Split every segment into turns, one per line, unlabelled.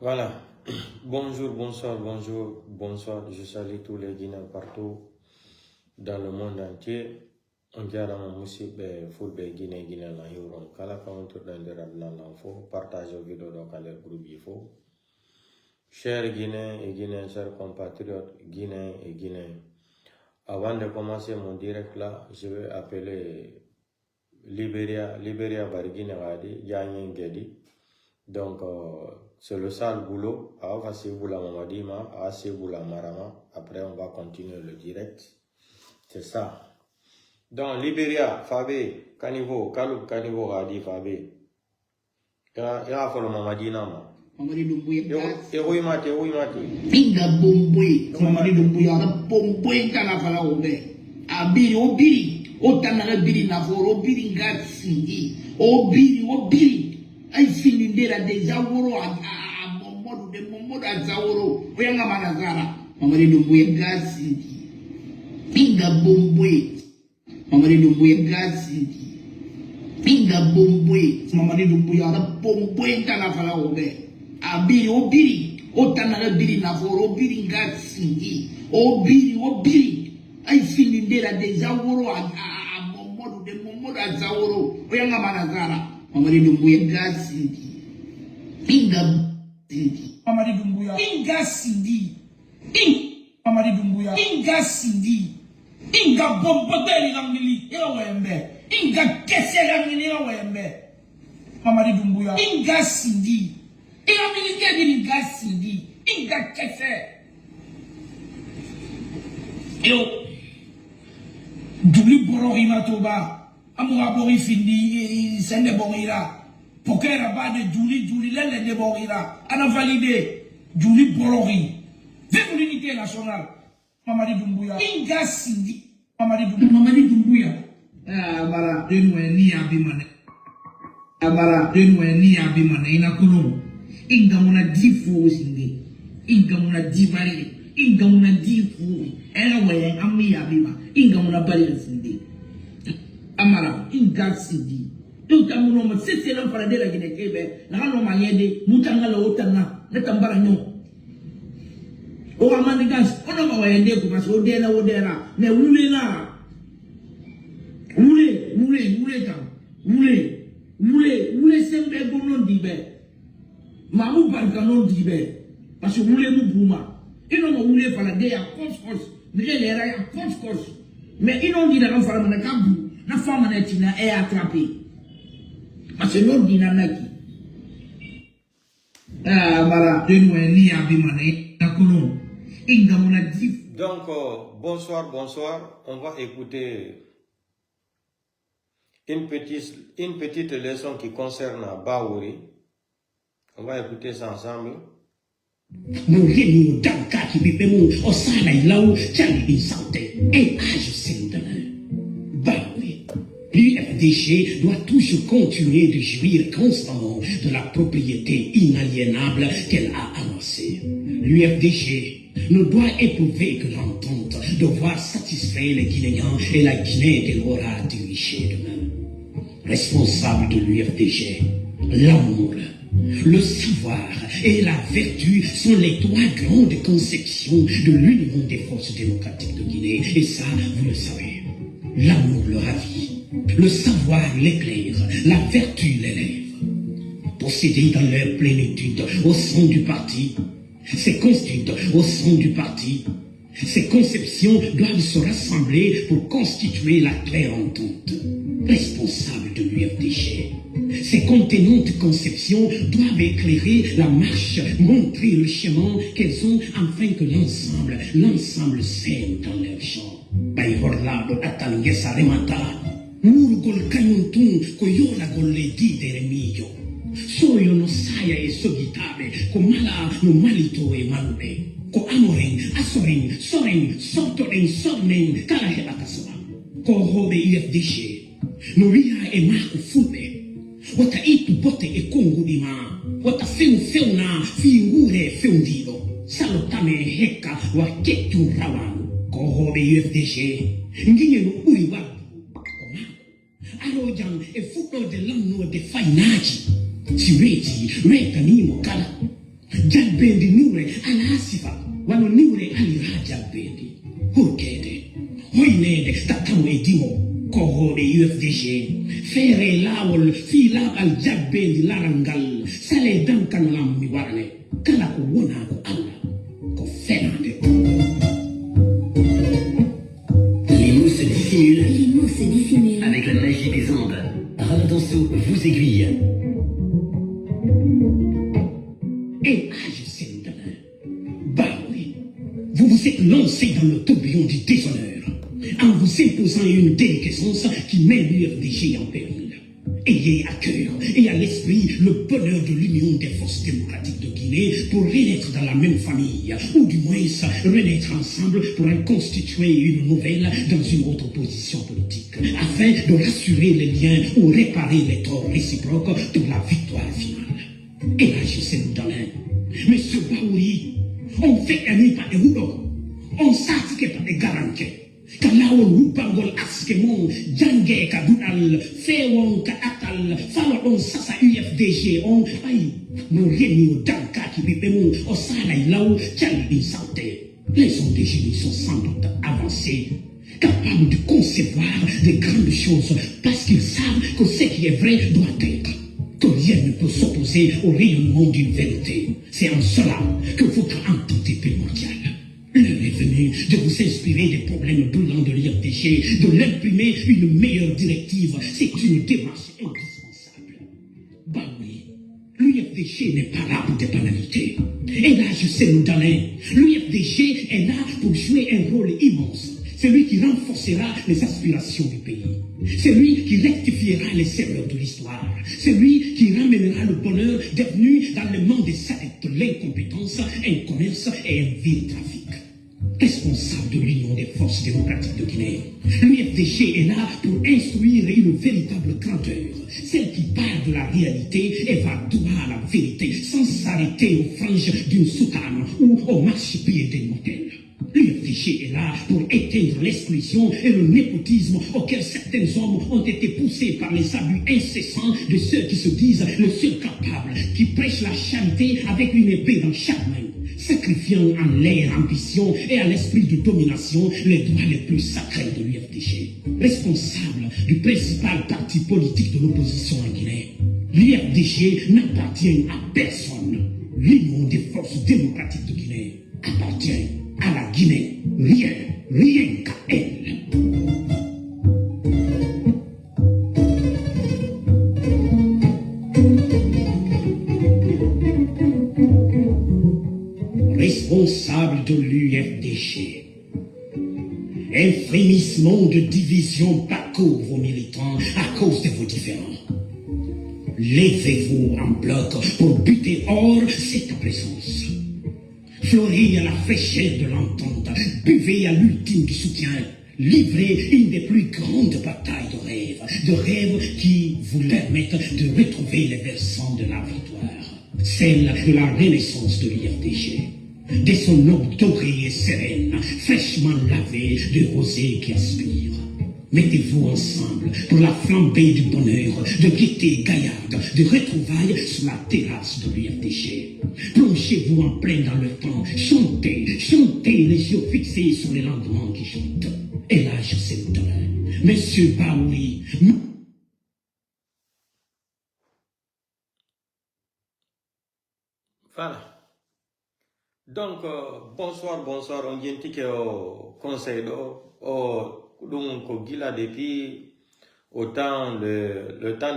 Voilà. Bonjour, bonsoir, bonjour, bonsoir. Je salue tous les Guinéens partout dans le monde entier. On dirait que musique full be Guinée la yoron. Kala kauntu d'indira l'enfant. Partage la vidéo dans le groupe il faut. Chers Guinéens et Guinéens, chers compatriotes Guinéens et Guinéens. Avant de commencer mon direct là, je vais appeler Libéria Barguine Radi, Yanyen Gedi. Donc, c'est le sale boulot. Après, on va continuer le direct. C'est ça. Donc, Libéria, Fabé, Kanivo, Kaloub Kanivo Radi, Fabé. Il y a fait le Mamadi Nama.
Mamadi Dumbuya.
Oui, mate.
Inga Bomboy. Mamadi Dumbuya. Bomboy Tana Fala Obe. Abiri, Obiri. Otana Biri Navoro, Obiri Gatsi. Obiri. Ay finindera deja woro a momodo azaworo oyanga manazara Mamadi Dumbuya gasi pinga bomboy Mamadi Dumbuya gasi pinga bomboy Mamadi Dumbuya bomboy tana fala obe obiri otana biri na foro biri gasi obiri ay finindera deja woro a momodo azaworo oyanga manazara Mamadi Dumbuya gasi pinga Mamadi Dumbuya pinga sindi Mamadi Dumbuya pinga sindi pinga bombodeli ngili ila wembe pinga kesera ngili ila wembe Mamadi Dumbuya pinga sindi ila milike pinga sindi pinga kese yo dubli boro imatoba amuga bori findi sende bongira pokera ba de juli lele de bongira ana validé juli borogi vive l'unité nationale Mamadi Dumbuya inga sindi Mamadi Dumbuya bara denwe ni abimane ina kolon inga muna difu sindi inga muna divari inga muna difu era we ammi abima inga muna bari sindi amara inga sidi donc amuno ma c'est là para de la Guinée kebe na no ma yede mutanga la otanga na tambara nyo o amani gas ona ma yede ko maso de la odera mais wule sembe bono dibe ma mu barka no dibe parce que wule mu buma ino ma wule fala de ya kos mais elle era ya kos mais ino di na fala na kabu la femme est attrapée. Parce que l'autre dit nanaki. Voilà, de nous, ni abimane, nakolon. Inga mona dif.
Donc, bonsoir. On va écouter une petite leçon qui concerne Baouri. On va écouter ça ensemble.
Mourinu danka qui bipemu osala ilau chali insante et age sendana. Baouri. L'UFDG doit toujours continuer de jouir constamment de la propriété inaliénable qu'elle a amassée. L'UFDG ne doit éprouver que l'entente de voir satisfaire les Guinéens et la Guinée qu'elle aura dirigée demain. Responsable de l'UFDG, l'amour, le savoir et la vertu sont les trois grandes conceptions de l'Union des forces démocratiques de Guinée. Et ça, vous le savez. L'amour le ravit. Le savoir l'éclaire, la vertu l'élève. Possédés dans leur plénitude au sein du parti, ces constituent au sein du parti, ces conceptions doivent se rassembler pour constituer la claire entente. Responsable de l'UFDG, ces contenantes conceptions doivent éclairer la marche, montrer le chemin qu'elles ont afin que l'ensemble sème dans leur champ. Baihorlab atalingesa remata. Murugol kanyuntun koyola golle didere miyo. Soyo no saya e sogitabe ko mala no malito e malube. Ko amoren, asoren, sotoren, sornen, kala hebatasoa. Ko hobe IFDG. No ria e mako fube. Wata itu bote e kongu dima. Wata feu na fingure feundido. Salotame heka wa ketu rawan. Ko hobe IFDG. Nginye no uriwa. Arojang e fuko de lanno de fainaji. Sireti, reka ni mokala. Jalbendi niure ala asifa wano niure alira jalbendi hurkede hoynede tatamu edimo kohoɓe UFDG feere lawol fi laaɓal jalbendi larangal sale dankan lammi warane kala ko wona ko Allah ko fenade.
Les mots se dissimulent avec la magie des ondes. Raladanso vous aiguille.
Et je sais bah oui, vous vous êtes lancé dans le tourbillon du déshonneur en vous imposant une déliquescence qui met l'UFDG en péril. Ayez à cœur et à l'esprit le bonheur de l'union des forces démocratiques de Guinée pour renaître dans la même famille, ou du moins renaître ensemble pour en constituer une nouvelle dans une autre position politique, afin de rassurer les liens ou réparer les torts réciproques pour la victoire finale. Et là, je sais nous donner. Monsieur Baouri, on fait un pas de rouleau, on s'attique pas de garantie. Kalawol wupangol aske mon jange ka dunal fewon ka atal fala on sasa UFDG on ay no reni o danka ki bibe mon o sala ilaw chalbi santé. Les hommes des génies sont sans doute avancés, capables de concevoir de grandes choses parce qu'ils savent que ce qui est vrai doit être, que rien ne peut s'opposer au rayonnement d'une vérité. C'est en cela que votre entente est primordiale. L'heure est venue de vous inspirer des problèmes brûlants de l'UFDG, de l'imprimer une meilleure directive. C'est une démarche indispensable. Bah oui, l'UFDG n'est pas là pour des banalités. Et là, je sais nous donner. L'UFDG est là pour jouer un rôle immense. C'est lui qui renforcera les aspirations du pays. C'est lui qui rectifiera les erreurs de l'histoire. C'est lui qui ramènera le bonheur devenu dans le monde des adeptes de l'incompétence, un commerce et un vil trafic. Responsable de l'Union des forces démocratiques de Guinée, l'UFDG est là pour instruire une véritable grandeur, celle qui part de la réalité et va droit à la vérité, sans s'arrêter aux franges d'une soutane ou au marchepied des mortels. L'UFDG est là pour éteindre l'exclusion et le népotisme auquel certains hommes ont été poussés par les abus incessants de ceux qui se disent le seul capable, qui prêchent la charité avec une épée dans chaque main, sacrifiant en leur ambition et à l'esprit de domination les droits les plus sacrés de l'UFDG. Responsable du principal parti politique de l'opposition en Guinée, l'UFDG n'appartient à personne. L'Union des forces démocratiques de Guinée appartient à la Guinée, rien qu'à elle. Responsable de l'UFDG, un frémissement de division parcourt vos militants à cause de vos différends. Levez-vous en bloc pour buter hors cette présence. Fleurir à la fraîcheur de l'entente, buvez à l'ultime du soutien, livrez une des plus grandes batailles de rêves qui vous permettent de retrouver les versants de la victoire, celle de la renaissance de l'UFDG, de son eau dorée et sereine, fraîchement lavée de rosée qui aspire. Mettez-vous ensemble pour la flambée du bonheur, de gaieté gaillarde, de retrouvailles sur la terrasse de l'UFDG. Plongez-vous en plein dans le temps, chantez, chantez les yeux fixés sur les lendemains qui chantent. Et là, je sais le temps. Monsieur Baouri,
voilà. Donc, bonsoir, on vient au conseil donc depuis le temps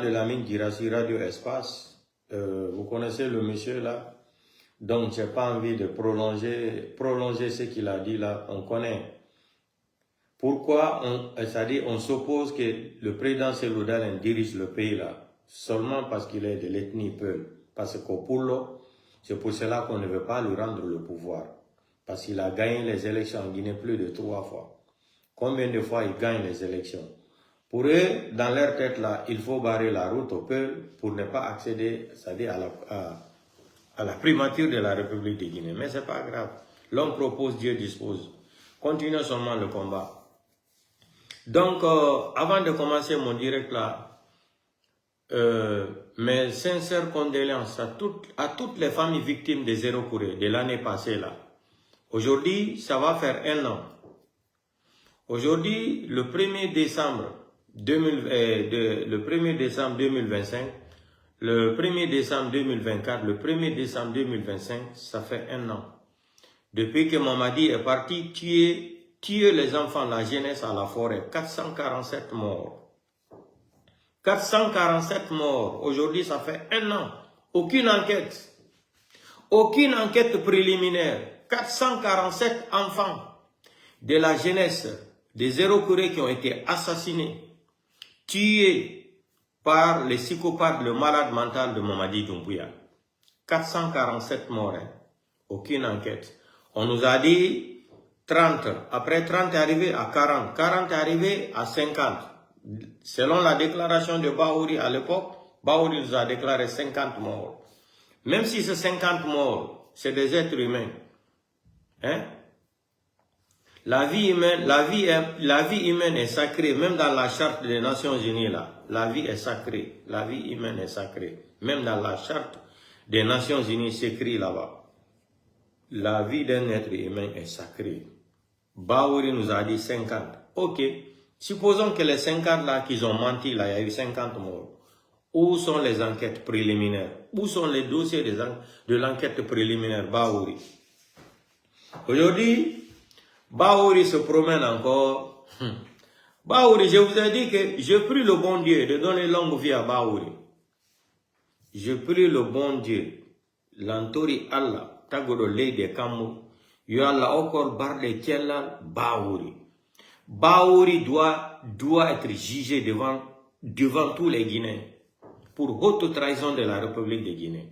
de la mine Girassi Radio Espace. Vous connaissez le monsieur là, donc j'ai pas envie de prolonger ce qu'il a dit là. On connaît pourquoi c'est-à-dire on s'oppose que le président Seloudalen dirige le pays là seulement parce qu'il est de l'ethnie Peul, parce qu'au Poulo, c'est pour cela qu'on ne veut pas lui rendre le pouvoir, parce qu'il a gagné les élections en Guinée plus de 3 fois. Combien de fois ils gagnent les élections? Pour eux, dans leur tête là, il faut barrer la route au peuple pour ne pas accéder, c'est-à-dire à la primature de la République de Guinée. Mais c'est pas grave. L'homme propose, Dieu dispose. Continuons seulement le combat. Donc, avant de commencer mon direct là, mes sincères condoléances à toutes les familles victimes des Zéro Courrier de l'année passée là. Aujourd'hui, ça va faire 1 an. Aujourd'hui, le 1er décembre 2025, le 1er décembre 2024, le 1er décembre 2025, ça fait 1 an. Depuis que Mamadi est parti tuer les enfants, la jeunesse à la forêt, 447 morts. 447 morts. Aujourd'hui, ça fait 1 an. Aucune enquête préliminaire. 447 enfants de la jeunesse, des Zéro Courrier qui ont été assassinés, tués par les psychopathes, le malade mental de Mamadi Doumbouya. 447 morts. Hein. Aucune enquête. On nous a dit 30. Après 30 est arrivé à 40. 40 est arrivé à 50. Selon la déclaration de Bahouri à l'époque, Bahouri nous a déclaré 50 morts. Même si ces 50 morts, c'est des êtres humains. Hein? La vie humaine est sacrée, même dans la charte des Nations Unies là. La vie est sacrée. La vie humaine est sacrée. Même dans la charte des Nations Unies, c'est écrit là-bas. La vie d'un être humain est sacrée. Bahouri nous a dit 50. Ok. Supposons que les 50 là qu'ils ont menti là, il y a eu 50 morts. Où sont les enquêtes préliminaires? Où sont les dossiers de l'enquête préliminaire Bahouri? Aujourd'hui, Bahouri se promène encore. Bahouri, je vous ai dit que je prie le bon Dieu de donner longue vie à Bahouri. Je prie le bon Dieu. L'antori Allah, tagodo leide kamu, yo Allah okor barde tiella Bahouri. Bahouri doit être jugé devant tous les Guinéens pour haute trahison de la République de Guinée.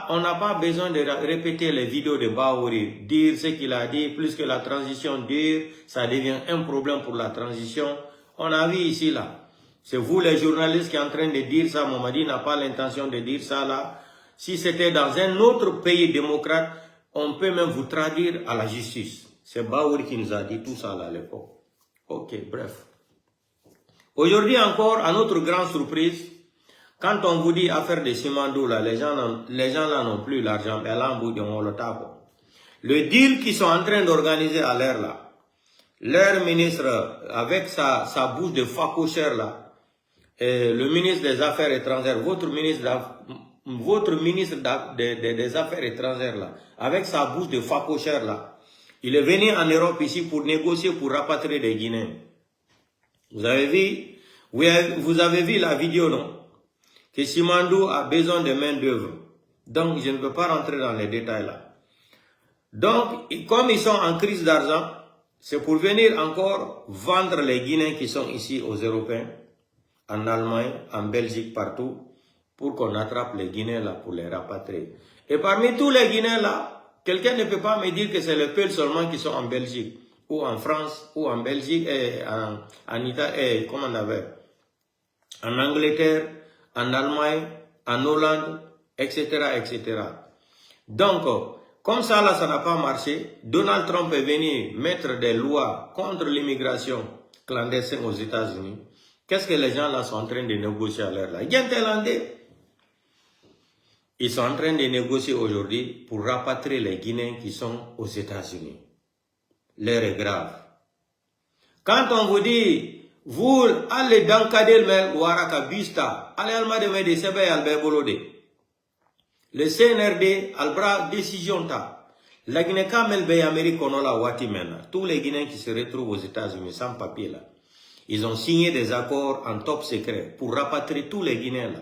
On n'a pas besoin de répéter les vidéos de Bahouri, dire ce qu'il a dit, plus que la transition dure, ça devient un problème pour la transition. On a vu ici là. C'est vous les journalistes qui êtes en train de dire ça. Mamadi n'a pas l'intention de dire ça là. Si c'était dans un autre pays démocrate, on peut même vous traduire à la justice. C'est Bahouri qui nous a dit tout ça là à l'époque. Ok, bref. Aujourd'hui encore, à notre grande surprise, quand on vous dit affaire de Simandou, là, les gens là n'ont plus l'argent. Le deal qu'ils sont en train d'organiser à l'air là, leur ministre, avec sa bouche de facochère là, et le ministre des Affaires étrangères, votre ministre des Affaires étrangères là, avec sa bouche de facochère là, il est venu en Europe ici pour négocier, pour rapatrier des Guinéens. Vous avez vu la vidéo, non? Que Simandou a besoin de main d'œuvre. Donc, je ne peux pas rentrer dans les détails là. Donc, comme ils sont en crise d'argent, c'est pour venir encore vendre les Guinéens qui sont ici aux Européens, en Allemagne, en Belgique, partout, pour qu'on attrape les Guinéens là pour les rapatrier. Et parmi tous les Guinéens là, quelqu'un ne peut pas me dire que c'est les Peuls seulement qui sont en Belgique, ou en France, ou en Belgique, et en Italie, comment on avait, en Angleterre, en Allemagne, en Hollande, etc., etc. Donc, comme ça, là, ça n'a pas marché. Donald Trump est venu mettre des lois contre l'immigration clandestine aux États-Unis. Qu'est-ce que les gens là sont en train de négocier à l'heure là? Ils sont en train de négocier aujourd'hui pour rapatrier les Guinéens qui sont aux États-Unis. L'heure est grave. Quand on vous dit, vous allez dans Kadel Waraka Bista, allez alma de Sebe Albert Bolode. Le CNRD, Albra décision ta. La Guinée Kamel Bay Amérique Konola Watimena. Tous les Guinéens qui se retrouvent aux États-Unis sans papier là. Ils ont signé des accords en top secret pour rapatrier tous les Guinéens là.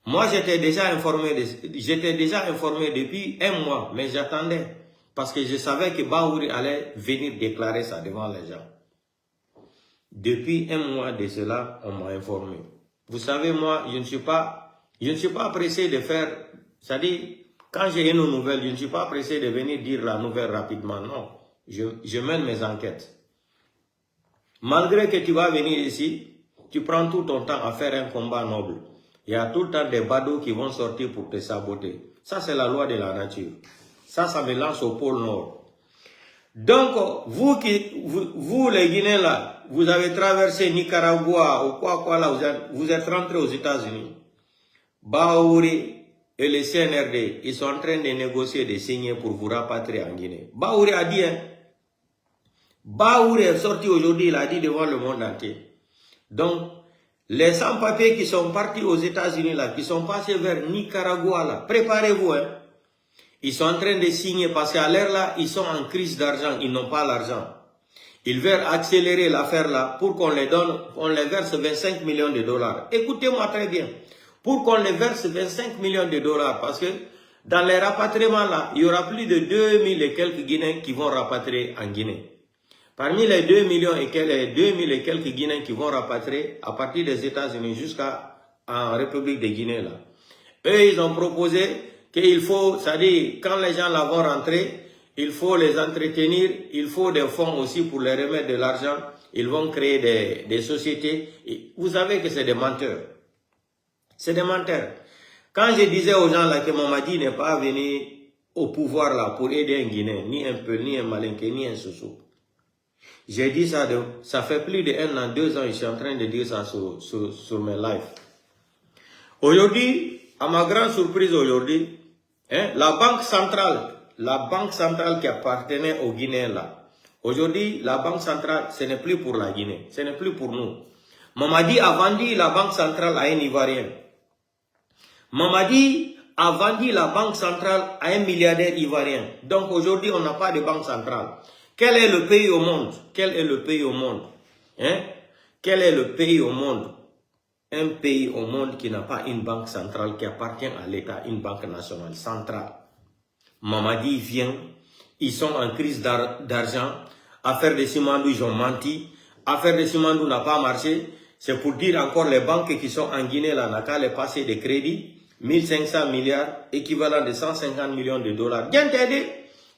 Moi j'étais déjà informé depuis 1 mois, mais j'attendais. Parce que je savais que Bahouri allait venir déclarer ça devant les gens. Depuis 1 mois de cela, on m'a informé. Vous savez, moi, je ne suis pas pressé de faire, c'est-à-dire, quand j'ai une nouvelle, je ne suis pas pressé de venir dire la nouvelle rapidement, non. Je mène mes enquêtes. Malgré que tu vas venir ici, tu prends tout ton temps à faire un combat noble. Il y a tout le temps des badauds qui vont sortir pour te saboter. Ça, c'est la loi de la nature. Ça me lance au pôle Nord. Donc, vous les Guinéens là, vous avez traversé Nicaragua ou quoi là, vous êtes rentré aux États-Unis. Baouri et le CNRD, ils sont en train de négocier, de signer pour vous rapatrier en Guinée. Baouri a dit, hein, Baouri est sorti aujourd'hui, il a dit devant le monde entier. Donc, les sans-papiers qui sont partis aux États-Unis là, qui sont passés vers Nicaragua là, préparez-vous, hein. Ils sont en train de signer parce qu'à l'heure là, ils sont en crise d'argent, ils n'ont pas l'argent. Ils veulent accélérer l'affaire là pour qu'on les donne, on les verse 25 millions de dollars. Écoutez-moi très bien. Pour qu'on les verse 25 millions de dollars, parce que dans les rapatriements là, il y aura plus de 2000 et quelques Guinéens qui vont rapatrier en Guinée. Parmi les 2 millions et quelques, 2000 et quelques Guinéens qui vont rapatrier à partir des États-Unis jusqu'à en République de Guinée là, eux ils ont proposé qu'il faut, c'est-à-dire quand les gens là vont rentrer, il faut les entretenir, il faut des fonds aussi pour les remettre de l'argent, ils vont créer des sociétés. Et vous savez que c'est des menteurs. C'est des menteurs. Quand je disais aux gens là que Mamadi n'est pas venu au pouvoir là pour aider un Guinéen, ni un peu, ni un Malinké, ni un Soso. J'ai dit ça, ça fait plus de 1 an, 2 ans, je suis en train de dire ça sur mes lives. Aujourd'hui, à ma grande surprise aujourd'hui, hein, la banque centrale qui appartenait aux Guinéens là, aujourd'hui, la banque centrale, ce n'est plus pour la Guinée, ce n'est plus pour nous. Mamadi a vendu la banque centrale à un Ivoirien. Mamadi a vendu la banque centrale à un milliardaire ivoirien. Donc aujourd'hui, on n'a pas de banque centrale. Quel est le pays au monde? Quel est le pays au monde? Hein? Quel est le pays au monde? Un pays au monde qui n'a pas une banque centrale qui appartient à l'État, une banque nationale centrale. Mamadi vient, ils sont en crise d'argent. Affaire de Simandou, ils ont menti. Affaire de Simandou n'a pas marché. C'est pour dire encore les banques qui sont en Guinée, là, n'a qu'à les passer des crédits. 1500 milliards, équivalent de 150 millions de dollars. Bien t'aider.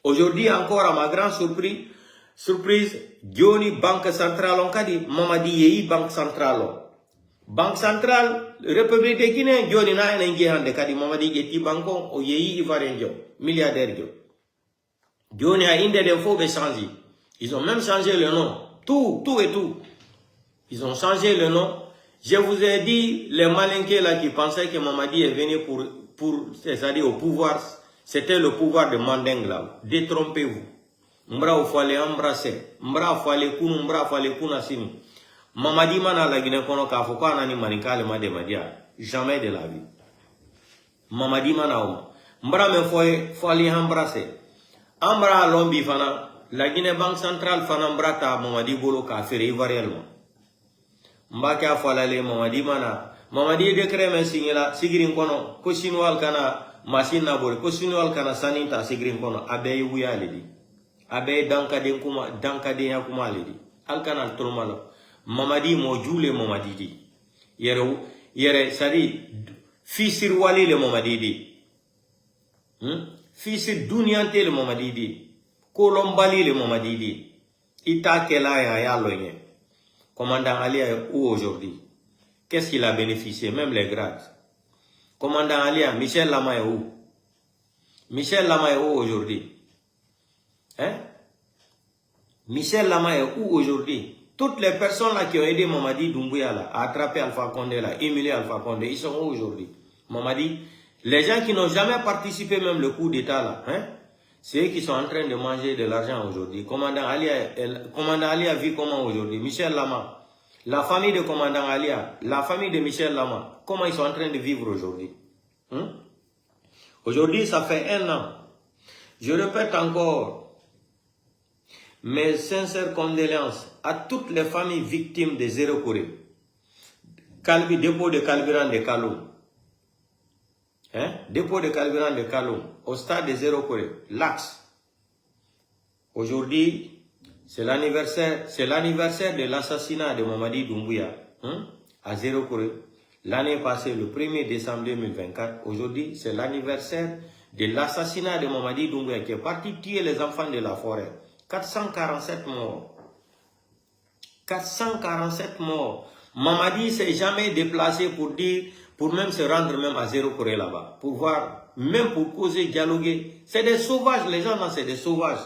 Aujourd'hui, encore à ma grande surprise, Dioni, Banque Centrale, on a dit, Mamadi Yehi, Banque Centrale. Banque Centrale, République de Guinée, Dioni na en Ngehande, kadi Mamadi Geti Bankon, o Yehi Ivoirien, milliardaire. Dioni a inde des faux changer. Ils ont même changé le nom. Tout et tout. Ils ont changé le nom. Je vous ai dit, les Malinké là qui pensaient que Mamadi est venu pour c'est-à-dire au pouvoir, c'était le pouvoir de Mandeng là. Détrompez-vous. Mbra ou fallait embrasser. Mbra fallait kunu, mbra fallait kunasini. Mamadi mana la Guinée kono kafoka nani manikale made madia. Jamais de la vie. Mamadi mana oma. Mbra me fallait embrasser. Ambra lombi fana. La Guinée Banque Centrale fana mbra ta Mamadi bolo ka faire ivoiriellement. Mbaki a falale Mamadi mana. Mamadi décret men signé la sigirin kono ko sinual kana machine na bori ko sinual kana saninta sigirin kono abe wuya ledi. Abe dankade kuma dankade ya kuma ledi. Al kana turmalo. Mamadi mo jule Mamadi di. Yere sadi fisir wali le Mamadi di. Fisir dunyante le Mamadi di. Kolombali le Mamadi di. Ita kela ya loye. Commandant Ali est où aujourd'hui? Qu'est-ce qu'il a bénéficié? Même les grades. Commandant Ali, Michel Lama est où? Michel Lama est où aujourd'hui? Hein? Michel Lama est où aujourd'hui? Toutes les personnes là qui ont aidé Mamadi Doumbouya là, à attraper Alpha Condé là, émuler Alpha Condé, ils sont où aujourd'hui? Mamadi, les gens qui n'ont jamais participé même le coup d'état là, hein? C'est eux qui sont en train de manger de l'argent aujourd'hui. Commandant Ali a vu comment aujourd'hui? Michel Lama, la famille de Commandant Ali, la famille de Michel Lama, comment ils sont en train de vivre aujourd'hui? Aujourd'hui, ça fait 1 an. Je répète encore, mes sincères condoléances à toutes les familles victimes des Zéro Corée. Dépôt de carburant de Kalou. Hein? Dépôt de carburant de Kalou, au stade de Zéro Corée, l'axe. Aujourd'hui, c'est l'anniversaire de l'assassinat de Mamadi Doumbouya, hein? À Zéro Corée. L'année passée, le 1er décembre 2024, aujourd'hui, c'est l'anniversaire de l'assassinat de Mamadi Doumbouya qui est parti tuer les enfants de la forêt. 447 morts. 447 morts. Mamadi s'est jamais déplacé pour même se rendre même à Zéro Corée là-bas. Pour voir, même pour causer, dialoguer. C'est des sauvages, les gens là, c'est des sauvages.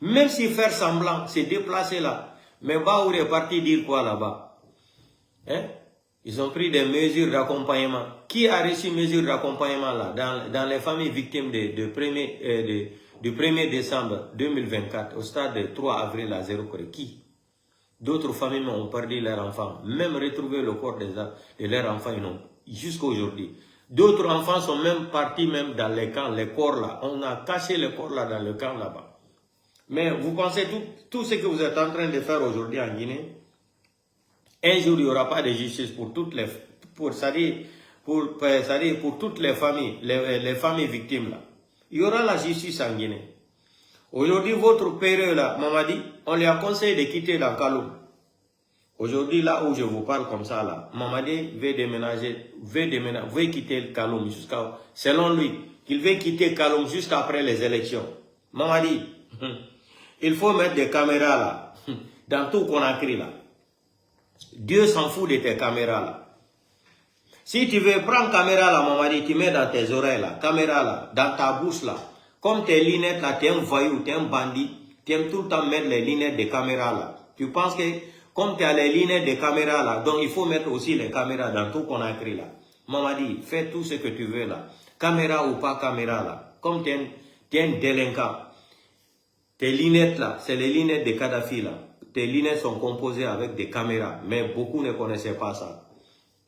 Même si faire semblant, se déplacer là, Mais Baour est parti dire quoi là-bas? Hein? Ils ont pris des mesures d'accompagnement. Qui a reçu mesures d'accompagnement là dans les familles victimes du 1er décembre 2024 au stade de 3 avril à 0 Corée? Qui? D'autres familles ont perdu leurs enfants. Même retrouver le corps de leurs enfants, ils n'ont jusqu'à aujourd'hui. D'autres enfants sont même partis même dans les camps, les corps là. On a caché les corps là dans le camp là-bas. Mais vous pensez tout ce que vous êtes en train de faire aujourd'hui en Guinée, un jour il n'y aura pas de justice pour toutes les, pour toutes les familles victimes là. Il y aura la justice en Guinée. Aujourd'hui, votre père là, Mamadi, on lui a conseillé de quitter dans Kaloum. Aujourd'hui, là où je vous parle comme ça là, Mamadi veut quitter le Kaloum jusqu'à, selon lui, qu'il veut quitter Kaloum jusqu'après les élections. Mamadi, il faut mettre des caméras là, dans tout Conakry là. Dieu s'en fout de tes caméras là. Si tu veux prendre caméra là, Mamadi, tu mets dans tes oreilles là, caméra là, dans ta bouche là. Comme tes lunettes là, tu es un voyou, tu es un bandit, tu aimes tout le temps mettre les lunettes de caméra là. Tu penses que comme tu as les lunettes de caméra là, donc il faut mettre aussi les caméras dans tout Conakry là. Mamadi, fais tout ce que tu veux là. Caméra ou pas caméra là. Comme tu es un délinquant. Tes lunettes là, c'est les lunettes de Kadhafi là. Tes lunettes sont composées avec des caméras, mais beaucoup ne connaissaient pas ça.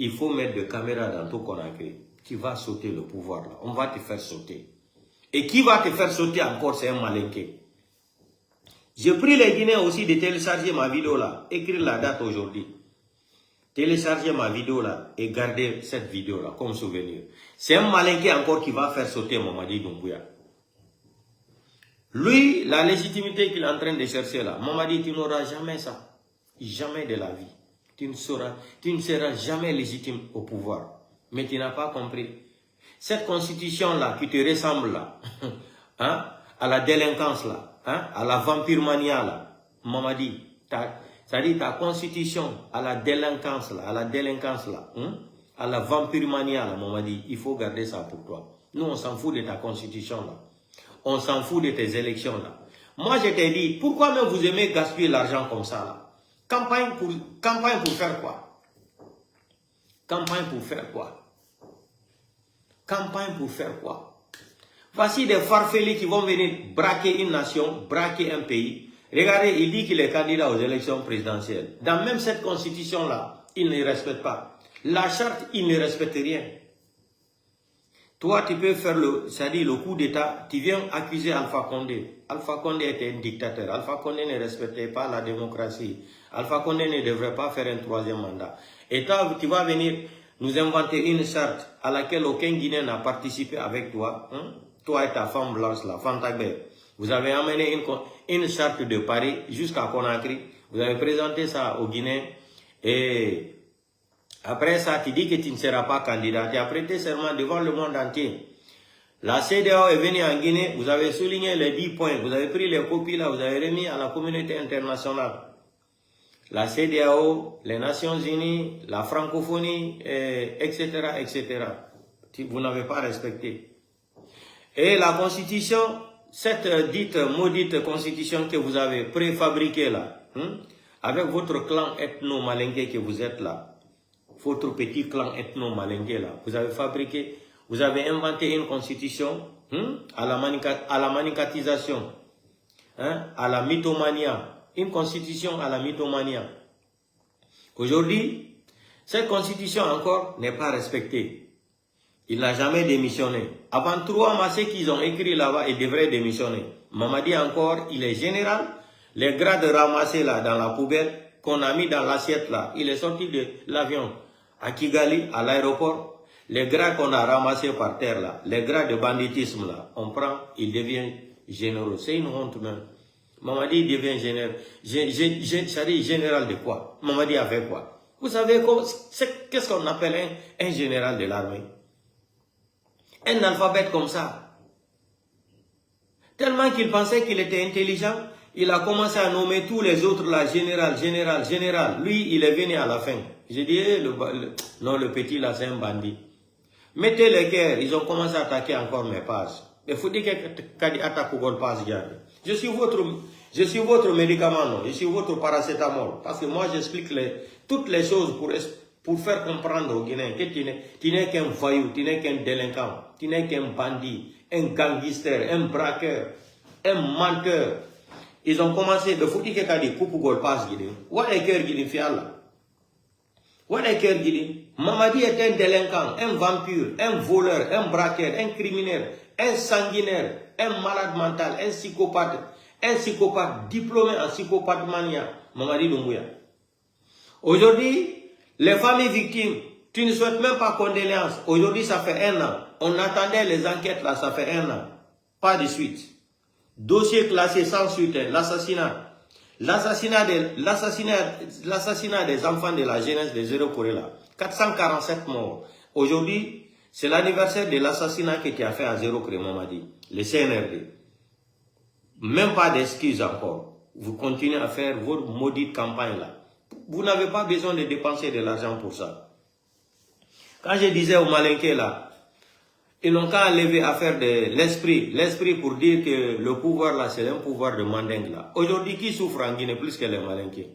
Il faut mettre des caméras dans tout Conakry. Tu vas sauter le pouvoir là. On va te faire sauter. Et qui va te faire sauter encore, c'est un malinqué. J'ai pris les Guinéens aussi de télécharger ma vidéo là, écrire la date aujourd'hui. Télécharger ma vidéo là et garder cette vidéo là comme souvenir. C'est un malinqué encore qui va faire sauter Mamadi Doumbouya. Lui, la légitimité qu'il est en train de chercher là, Mamadi, tu n'auras jamais ça. Jamais de la vie. Tu ne seras jamais légitime au pouvoir. Mais tu n'as pas compris. Cette constitution-là qui te ressemble là, hein, à la délinquance là, hein, à la vampirmania là, Mamadi, c'est-à-dire ta constitution à la délinquance là, hein, à la vampirmania là, Mamadi, il faut garder ça pour toi. Nous, on s'en fout de ta constitution là. On s'en fout de tes élections là. Moi, je t'ai dit, pourquoi même vous aimez gaspiller l'argent comme ça là? Campagne pour faire quoi? Campagne pour faire quoi? Campagne pour faire quoi? Voici des farfelis qui vont venir braquer une nation, braquer un pays. Regardez, il dit qu'il est candidat aux élections présidentielles. Dans même cette constitution-là, il ne respecte pas. La charte, il ne respecte rien. Toi, tu peux faire le coup d'État, tu viens accuser Alpha Condé. Alpha Condé était un dictateur. Alpha Condé ne respectait pas la démocratie. Alpha Condé ne devrait pas faire un 3e mandat. Et toi, tu vas venir nous inventer une charte à laquelle aucun Guinéen n'a participé avec toi. Hein? Toi et ta femme blanche, là, Fantagbe. Vous avez amené une charte de Paris jusqu'à Conakry. Vous avez présenté ça aux Guinéens. Et après ça, tu dis que tu ne seras pas candidat. Tu as prêté serment devant le monde entier. La CEDEAO est venue en Guinée. Vous avez souligné les 10 points. Vous avez pris les copies là. Vous avez remis à la communauté internationale. La CEDEAO, les Nations Unies, la francophonie, etc., etc. Vous n'avez pas respecté. Et la constitution, cette dite maudite constitution que vous avez préfabriquée là, hein, avec votre clan ethno-malingué que vous êtes là, votre petit clan ethno-malingué là, vous avez fabriqué, vous avez inventé une constitution hein, à la manicatisation, hein, à la mythomania. Une constitution à la mythomania. Aujourd'hui, cette constitution encore n'est pas respectée. Il n'a jamais démissionné. Avant 3 mois, ce qu'ils ont écrit là-bas, il devrait démissionner. Mamadi encore, il est général. Les grades ramassés là dans la poubelle, qu'on a mis dans l'assiette là, il est sorti de l'avion à Kigali, à l'aéroport. Les grades qu'on a ramassés par terre là, les grades de banditisme là, on prend, il devient généreux. C'est une honte même. Mamadi devient général de quoi? Mamadi a fait quoi? Vous savez qu'est-ce qu'on appelle un général de l'armée? Un alphabet comme ça. Tellement qu'il pensait qu'il était intelligent, il a commencé à nommer tous les autres là, général. Lui, il est venu à la fin. J'ai dit, non, le petit là, c'est un bandit. Mettez les guerres, ils ont commencé à attaquer encore mes pages. Il faut dire que Kadi attaque au pages. Je Je suis votre médicament, non. Je suis votre paracétamol. Parce que moi, j'explique toutes les choses pour faire comprendre aux Guinéens que tu n'es qu'un voyou, tu n'es qu'un délinquant, tu n'es qu'un bandit, un gangster, un braqueur, un menteur. Ils ont commencé de foutre que des coups pour passe Guinée. What est cœur Guinée fiala? What est cœur Guinée? Mamadi est un délinquant, un vampire, un voleur, un braqueur, un criminel, un sanguinaire, un malade mental, un psychopathe diplômé en psychopathe mania, Mamadi Doumbouya. Aujourd'hui, les familles victimes, tu ne souhaites même pas condoléances. Aujourd'hui, ça fait 1 an. On attendait les enquêtes là, ça fait 1 an. Pas de suite. Dossier classé sans suite, l'assassinat. L'assassinat des enfants de la jeunesse de Zéro Corée là. 447 morts. Aujourd'hui, c'est l'anniversaire de l'assassinat que tu as fait à Zéro Corée, Mamadi. Le CNRD. Même pas d'excuses encore. Vous continuez à faire votre maudite campagne là. Vous n'avez pas besoin de dépenser de l'argent pour ça. Quand je disais aux Malinqués là, ils n'ont qu'à enlever à faire de l'esprit. L'esprit pour dire que le pouvoir là, c'est un pouvoir de mandingue là. Aujourd'hui, qui souffre en Guinée plus que les Malinqués?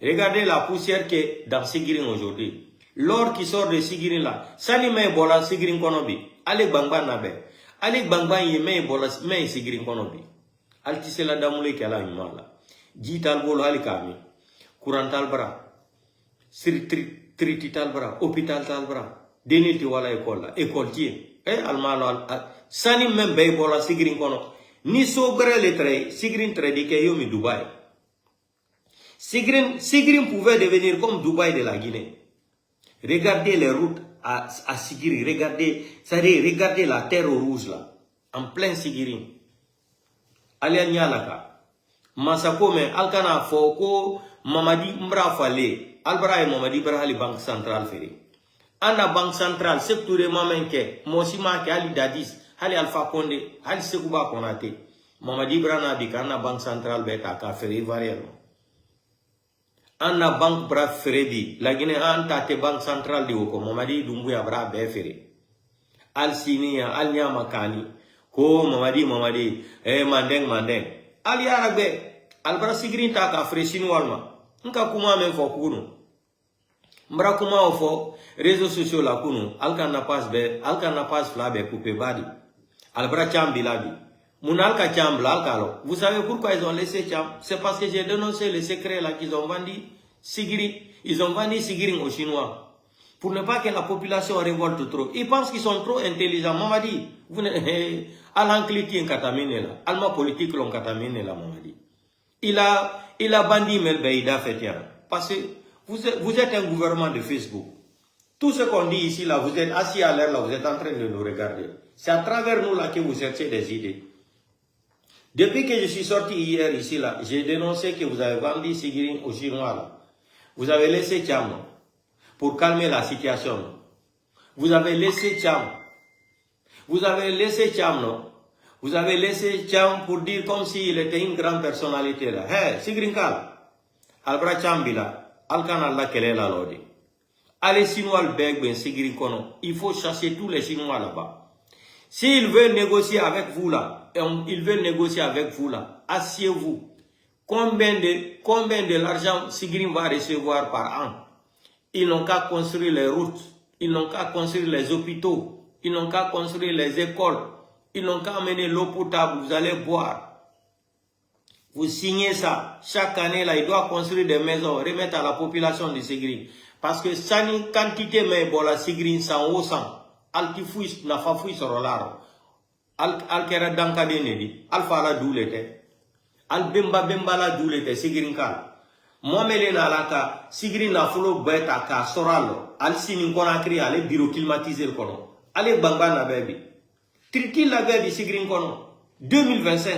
Regardez la poussière qui est dans Sigiring aujourd'hui. L'or qui sort de Sigiring là. Sani me bola Sigiring konobi. Allez bangban nabe. Allez bangban yeme bola me Sigiring konobi. Altise la damoule qui a la là. Jital bolo ali kami. Courant talbra. Triti talbra. Hôpital talbra. Deniti wala école. École tiye. Almalo sani même bay bola Sigiring kono. Ni sogre le trait. Sigiring trade ke yomi Dubaï. Sigiring pouvait devenir comme Dubaï de la Guinée. Regardez les routes à Sigiring. Regardez la terre rouge là. En plein Sigiring. Allez nyalaka. Masako me alkana foko Mamadi mbra fale. Albra et Mamadi brahali banque centrale feri. Anda banque centrale secteur mamenke. Mosima ke ali dadis. Hali Alpha Condé. Hali Sekouba Konate. Mamadi brana bikana banque centrale beta ka feri variément. Anna banque bra Freddy, la Guinée anta te banque centrale de Oko, Mamadi Doumbouya bra befere. Al Sinia, al Nyamakani, ko Mamadi, mandeng. Ali Arabe, al bra Sigiring ta ka fresinu walma. Nka kuma men fo kunu. Mbra kuma ofo, réseaux sociaux la kunu, al kan na passe flabe coupe badi. Al bra chambilabi. Mounalka Chambla, Alkalo. Vous savez pourquoi ils ont laissé Cham? C'est parce que j'ai dénoncé le secret là qu'ils ont vendu Sigiring. Ils ont vendu Sigiring aux Chinois. Pour ne pas que la population révolte trop. Ils pensent qu'ils sont trop intelligents. Mamadi, vous n'avez Alancliti en katamine là. Alma politique l'on katamine là, Mamadi. Il a bandit Melbeïda Fetian. Parce que vous êtes un gouvernement de Facebook. Tout ce qu'on dit ici là, vous êtes assis à l'air là, vous êtes en train de nous regarder. C'est à travers nous là que vous cherchez des idées. Depuis que je suis sorti hier ici là, j'ai dénoncé que vous avez vendu Sigiring aux Chinois là. Vous avez laissé Cham pour calmer la situation. Vous avez laissé Cham. Vous avez laissé Cham, non? Vous avez laissé Cham pour dire comme s'il était une grande personnalité là. Hey, Sigiring Kal. Albra Chambila. Alkana la kele la lodi. Allez Chinois le beg ben Sigiring Kono. Il faut chasser tous les Chinois là-bas. S'ils veulent négocier avec vous là, asseyez-vous. Combien de l'argent Sigiring va recevoir par an? Ils n'ont qu'à construire les routes, ils n'ont qu'à construire les hôpitaux, ils n'ont qu'à construire les écoles, ils n'ont qu'à amener l'eau potable, vous allez boire. Vous signez ça. Chaque année là, il doit construire des maisons, remettre à la population de Sigiring. Parce que ça une quantité mais bon la Sigiring sans haut sang. Altifouis na fafouis sur l'art. Al-Kera Dankade Nedi, Al-Fala Doulete, Al-Bemba la Doulete, Sigiring Kal. Moi-Melena Alaka, Sigiring la Folo Beta Ka Soralo, Al-Sinin Konakri, allez bureau climatisé le kono. Allez Bangban la baby. Tritil la baby Sigiring Kono. 2025.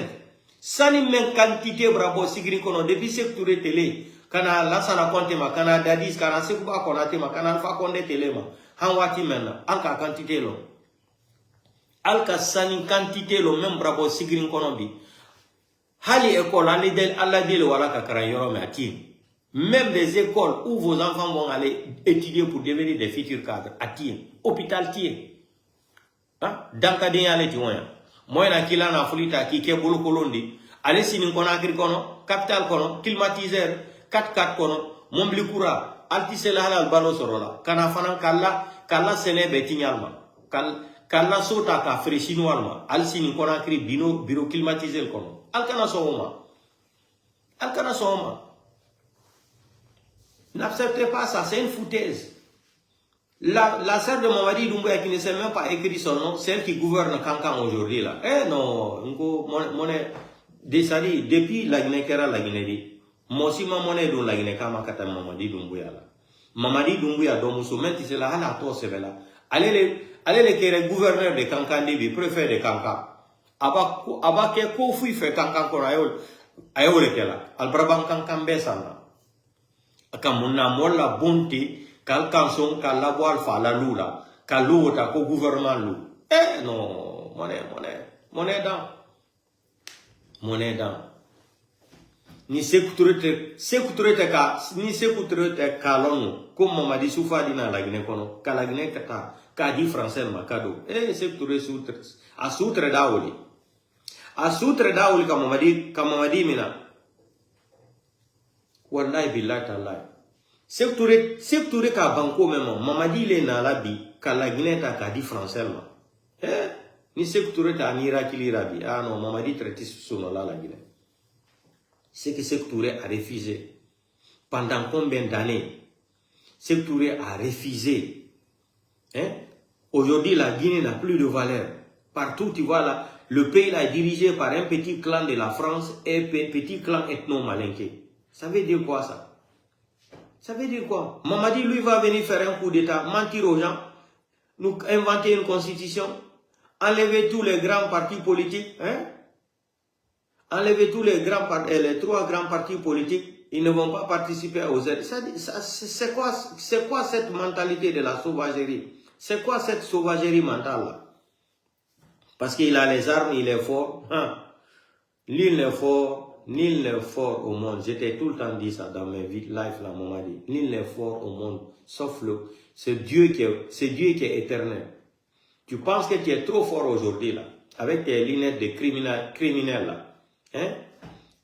Sani men quantité bravo Sigiring Kono, depuis secteur télé, Kana Lansana Kontema, Kana Dadis, Kana Sekouba Konatema, Kana Alpha Condé Telema, Hanwati Mena, Anka quantité lo. Alka sani quantité le même bravo Sigiring Konobi. Hali école, Allah dit le wala kakara yorome ati. Même des écoles où vos enfants vont aller étudier pour devenir des futurs cadres. Ati. Hôpital tiye. Dankade yale tiwoya. Moi na kila na fulita ki ke bolo kolondi. allez sinin Conakry kono capital kono climatiseur 4x4 kono mombli kura altise la halal balo sorola kana fana kala sene betinyalma kala sota ka freshinoirma al sinin Conakry bureau climatiseur kono al kana soma n'acceptez pas ça, c'est une foutaise. La sœur de Mamadi Doumbouya qui ne sait même pas écrire son nom, celle qui gouverne Kankan aujourd'hui là. Eh non, depuis la Guinée Kera la Guinée, moi aussi ma monnaie dans la Guinée Kama kata Mamadi Doumbouya là. Mamadi Doumbouya dont Moussoumen c'est la hala to c'est là. Allez les kere gouverneur de Kankan Debi, préfet de Kankan. Aba ke ko fui fait Kankan ko ayol kela. Al brabang Kankan besana. Kamuna mola bonte kal kanson kal la voile fa la lula kal lota ko gouvernement lu eh non monnaie dans ni sécurité ka lonu comme Mamadi Soufa dina la Guinée kono kala Guinée ka di français ma kado sécurité a soutre daoli ka Mamadi mina wallahi billahi taala secteur ka banko même Mamadi le na la bi kala Guinée ta ka di français ma ni secteur ta ni rakili rabi ah non Mamadi traité sono la Guinée c'est que secteur a refusé pendant combien d'années secteur a refusé aujourd'hui la Guinée n'a plus de valeur partout tu vois là le pays là est dirigé par un petit clan de la France et petit clan ethno-malinké. Ça veut dire quoi ça? Ça veut dire quoi? Mamadi lui va venir faire un coup d'état, mentir aux gens, nous inventer une constitution, enlever tous les grands partis politiques, enlever tous les trois grands partis politiques, ils ne vont pas participer aux aides. C'est quoi cette mentalité de la sauvagerie? C'est quoi cette sauvagerie mentale là? Parce qu'il a les armes, il est fort. Nul n'est fort au monde. J'étais tout le temps dit ça dans mes lives là, Mamadi. Nul n'est fort au monde, sauf c'est Dieu qui est éternel. Tu penses que tu es trop fort aujourd'hui là, avec tes lunettes de criminel là,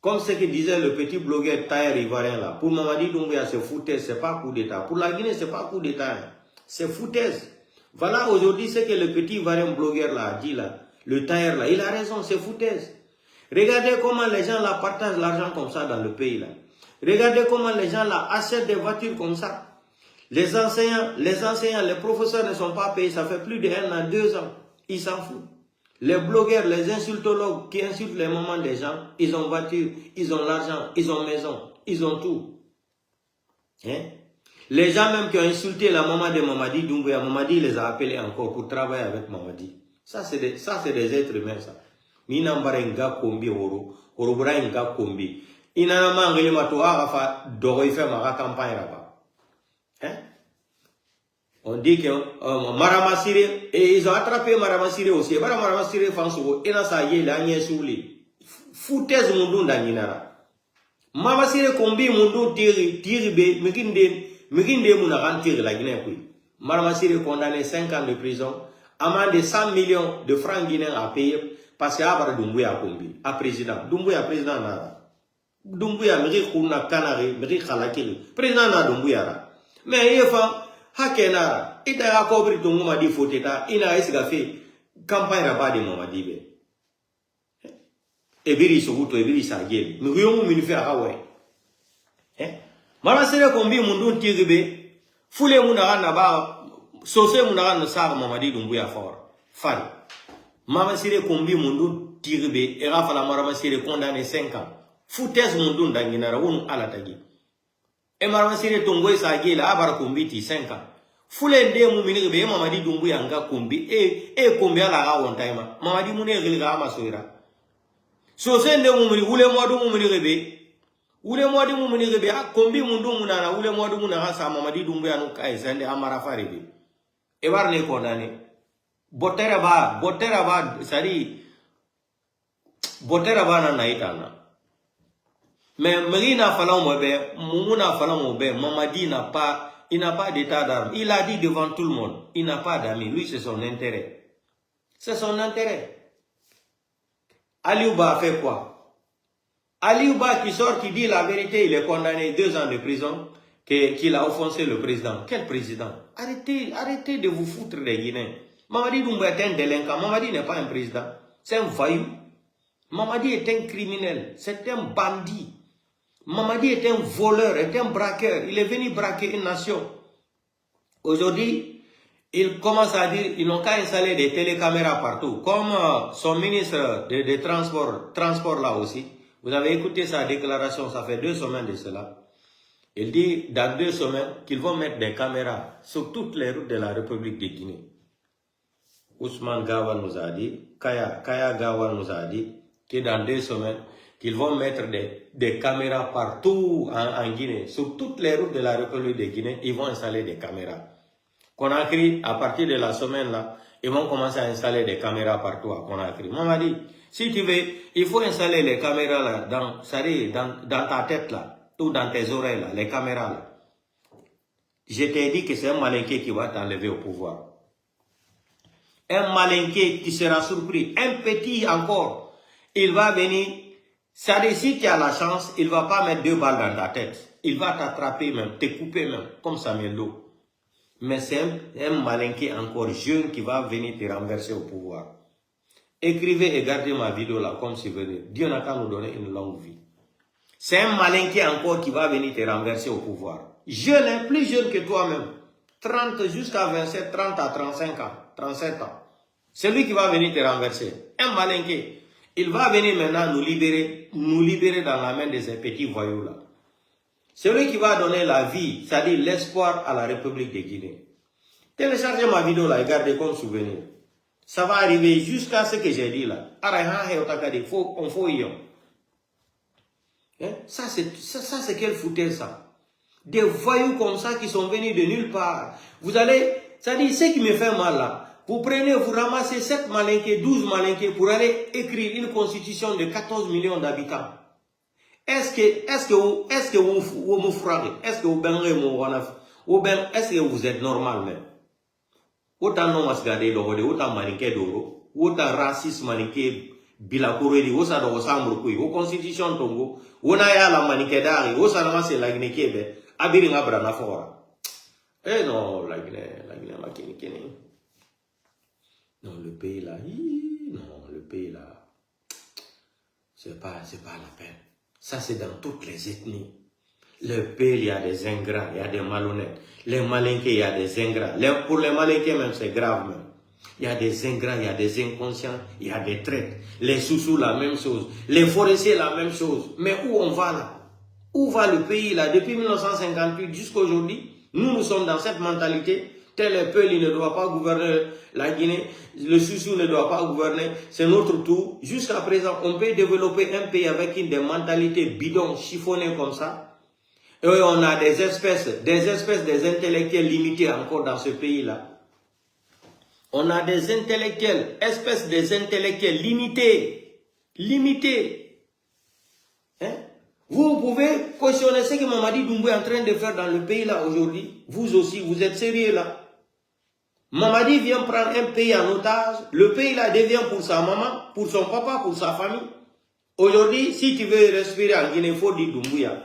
Comme ce que disait le petit blogueur Taher Ivoirien là. Pour Mamadi Doumbouya, c'est foutaise, c'est pas coup d'état. Pour la Guinée, c'est pas coup d'état, c'est foutaise. Voilà aujourd'hui ce que le petit Ivoirien blogueur là a dit là, le Taher là, il a raison, c'est foutaise. Regardez comment les gens là partagent l'argent comme ça dans le pays là. Regardez comment les gens là achètent des voitures comme ça. Les enseignants, les professeurs ne sont pas payés, ça fait plus de 1 an, 2 ans. Ils s'en foutent. Les blogueurs, les insultologues qui insultent les mamans des gens, ils ont voiture, ils ont l'argent, ils ont maison, ils ont tout. Les gens même qui ont insulté la maman de Mamadi Doumbouya, Mamadi les a appelés encore pour travailler avec Mamadi. Ça c'est des êtres humains ça. Mina mbarenga kombi oro brainga kombi inana mangeli matoa rafa doro ife mara campagne là-bas. On dit que Maramasire et ils ont attrapé Maramasire aussi. Maramasire fanso ina sa ye la nye souli. Foutaise mundu ndanginara. Maramasire kombi mundu tiri be mekinde munaran tiri la Guinée kui. Maramasire condamné 5 ans de prison, amende de 100 millions de francs guinéens à payer. Parce que Abara Doumbouya kombi, a président. Doumbouya président nara. Doumbouya meri khuna kanari, meri khalakili. Président na Doumbouya ra. Mais il fa hakena, ita ya kobri to Mamadi foteta, ina esiga fe campagne rabat de Mamadi be. Ebiri soguto ebiri sagel. Mriyomu minife akawe. Marasere kombi mundu tiribe, fule munara na ba, sose munara no sar Mamadi Doumbouya fari. Maramasire kombi mundu tiribe era fala Maramasire condamné 5 ans. Foutaise mundu ndanginara wonu alatagi. E Maramasire tongoy sa gela abara kombi ti 5 ans. Fule nde mu miniribe Mamadi Doumbouya nga kombi kombi ala ga won taima. Mamadi mune gilga amasoira. So se nde mu mini wule modu mu miniribe. Wule modu mu miniribe kombi mundu munana wule modu munana sa Mamadi Doumbouya no kai sende amara faribe. E warne condamné. Botera ba sari botera ba na naitana. Mais Marina Falon be Mumuna Falon be Mamadi il n'a pas d'état d'armes. Il a dit devant tout le monde, il n'a pas d'amis. Lui c'est son intérêt. C'est son intérêt. Aliouba a fait quoi? Aliouba qui sort, qui dit la vérité, il est condamné 2 ans de prison, qu'il a offensé le président. Quel président? Arrêtez de vous foutre des Guinéens. Mamadi Doumbouya est un délinquant. Mamadi n'est pas un président. C'est un voyou. Mamadi est un criminel. C'est un bandit. Mamadi est un voleur, est un braqueur. Il est venu braquer une nation. Aujourd'hui, il commence à dire qu'ils n'ont qu'à installer des télécaméras partout. Comme son ministre de transport là aussi. Vous avez écouté sa déclaration, ça fait 2 semaines de cela. Il dit dans 2 semaines qu'ils vont mettre des caméras sur toutes les routes de la République de Guinée. Ousmane Gawal nous a dit, Kaya Gawal nous a dit que dans 2 semaines, qu'ils vont mettre des caméras partout en Guinée. Sur toutes les routes de la République de Guinée, ils vont installer des caméras. Conakry, à partir de la semaine là, ils vont commencer à installer des caméras partout à Conakry. Moi, m'a dit, si tu veux, il faut installer les caméras là, dans ta tête là, ou dans tes oreilles là, les caméras là. Je t'ai dit que c'est un malinqué qui va t'enlever au pouvoir. Un malinqué qui sera surpris, un petit encore, il va venir, ça dit, si tu as la chance, il ne va pas mettre 2 balles dans ta tête. Il va t'attraper même, te couper même, comme Samuel Doe. Mais c'est un malinqué encore jeune qui va venir te renverser au pouvoir. Écrivez et gardez ma vidéo là comme souvenir. Dieu n'a qu'à nous donner une longue vie. C'est un malinqué encore qui va venir te renverser au pouvoir. Jeune, plus jeune que toi-même. 30 jusqu'à 27, 30 à 35 ans, 37 ans. C'est lui qui va venir te renverser. Un malinqué. Il va venir maintenant nous libérer dans la main de ces petits voyous là. C'est lui qui va donner la vie, c'est-à-dire l'espoir à la République de Guinée. Téléchargez ma vidéo là et gardez comme souvenir. Ça va arriver jusqu'à ce que j'ai dit là. Ça c'est quel foutaise ça. Des voyous comme ça qui sont venus de nulle part. Vous allez, c'est-à-dire ce qui me fait mal là. Vous prenez, vous ramassez 7 malinqués, 12 malinqués pour aller écrire une constitution de 14 millions d'habitants. Est-ce que vous fragez? Est-ce que vous êtes normal même? Autant non masgade d'orode, autant malinqué d'oro, autant raciste malinqué bilakoredi, autant de ressemble kui, au constitution tongo, on a ya la malinqué d'ari, autant ramasse la Guinée, abiringa brana fora. Eh non, la Guinée, ma kini. Non, le pays là, c'est pas la peine. Ça, c'est dans toutes les ethnies. Le pays, il y a des ingrats, il y a des malhonnêtes. Les malinqués, il y a des ingrats. Pour les malinqués même, c'est grave même. Il y a des ingrats, il y a des inconscients, il y a des traites. Les sous-sous, la même chose. Les forestiers, la même chose. Mais où on va là? Où va le pays là? Depuis 1958 jusqu'à aujourd'hui, nous sommes dans cette mentalité. Tel est Peul, il ne doit pas gouverner la Guinée. Le Soussou ne doit pas gouverner. C'est notre tour. Jusqu'à présent, on peut développer un pays avec des mentalités bidons, chiffonnées comme ça. Et on a des intellectuels limités encore dans ce pays-là. On a des intellectuels, des intellectuels limités. Hein? Vous pouvez cautionner ce que Mamadi Doumbouya est en train de faire dans le pays là aujourd'hui. Vous aussi, vous êtes sérieux là. Mamadi vient prendre un pays en otage. Le pays là devient pour sa maman, pour son papa, pour sa famille. Aujourd'hui, si tu veux respirer en Guinée, il faut dire Doumbouya.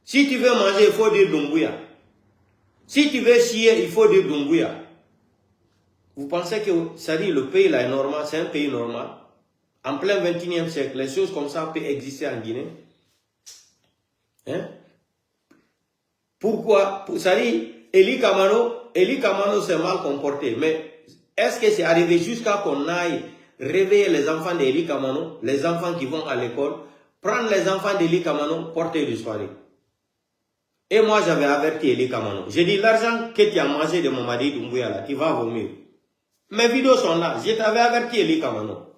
Si tu veux manger, il faut dire Doumbouya. Si tu veux chier, il faut dire Doumbouya. Vous pensez que ça dit le pays là est normal, c'est un pays normal. En plein 21e siècle, les choses comme ça peuvent exister en Guinée. Hein? Pourquoi? Ça dit, Eli Kamano s'est mal comporté. Mais est-ce que c'est arrivé jusqu'à qu'on aille réveiller les enfants d'Eli Kamano, les enfants qui vont à l'école, prendre les enfants d'Eli Kamano, porter du soirée? Et moi, j'avais averti Eli Kamano. J'ai dit, l'argent que tu as mangé de Mamadi Doumbouya là, tu vas vomir. Mes vidéos sont là. Je t'avais averti, Eli Kamano.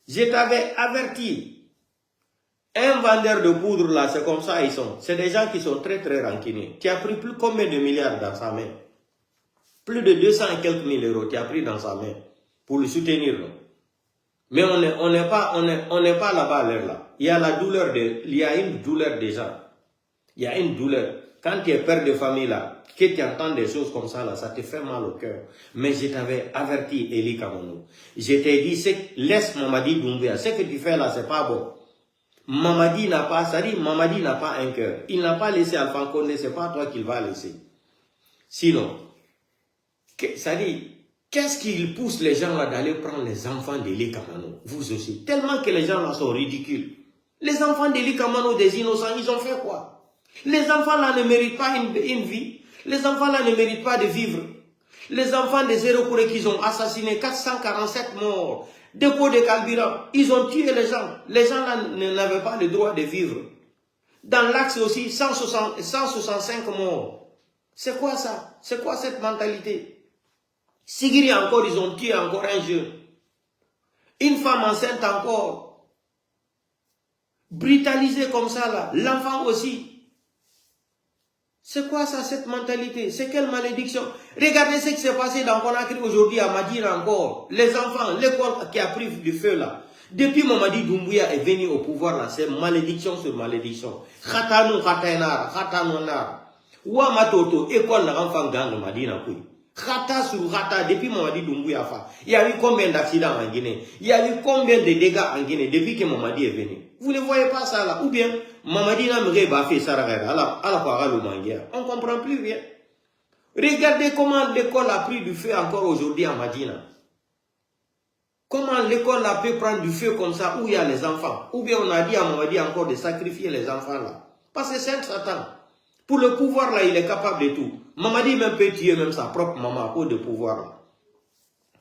Je t'avais averti. Un vendeur de poudre là, c'est comme ça ils sont. C'est des gens qui sont très très rancuniers. Tu as pris plus combien de milliards dans sa main? Plus de 200 et quelques mille euros tu as pris dans sa main pour le soutenir. Non? Mais on n'est pas là-bas à l'heure là. Il y a une douleur déjà. Il y a une douleur. Quand tu es père de famille là, que tu entends des choses comme ça là, ça te fait mal au cœur. Mais je t'avais averti, Eli Kamano. Je t'ai dit, laisse Mamadi Doumbouya. Ce que tu fais là, c'est pas bon. Mamadi n'a pas, ça dit, Mamadi n'a pas un cœur. Il n'a pas laissé Alpha Condé, c'est pas toi qu'il va laisser. Sinon, ça dit, qu'est-ce qui pousse les gens là d'aller prendre les enfants d'Eli Kamano? Vous aussi. Tellement que les gens là sont ridicules. Les enfants d'Eli Kamano, des innocents, ils ont fait quoi? Les enfants là ne méritent pas une vie. Les enfants là ne méritent pas de vivre. Les enfants des Zéro-Kouré qu'ils ont assassiné, 447 morts. Dépôt de carburant, ils ont tué les gens. Les gens là n'avaient pas le droit de vivre. Dans l'axe aussi, 165 morts. C'est quoi ça? C'est quoi cette mentalité? Sigiri encore, ils ont tué encore un jeune. Une femme enceinte encore. Brutalisée comme ça là. L'enfant aussi. C'est quoi ça, cette mentalité? C'est quelle malédiction? Regardez ce qui s'est passé dans Conakry aujourd'hui à Madina encore. Les enfants, l'école qui a pris du feu là. Depuis Mamadi Doumbouya est venu au pouvoir là, c'est malédiction sur malédiction. Khatano Khatanar, Khatanonar. Ouama Toto, école n'a enfant gang Madina Koui. Khata sur Khata, depuis Mamadi Doumbouya fa. Il y a eu combien d'accidents en Guinée? Il y a eu combien de dégâts en Guinée depuis que Mamadi est venu? Vous ne voyez pas ça là? Ou bien, Mamadi n'a pas fait ça là, on ne comprend plus rien. Regardez comment l'école a pris du feu encore aujourd'hui à Madina. Comment l'école a pu prendre du feu comme ça où il y a les enfants? Ou bien on a dit à Mamadi encore de sacrifier les enfants là. Parce que c'est un Satan. Pour le pouvoir là, il est capable de tout. Mamadi même peut tuer même sa propre maman à cause de pouvoir là.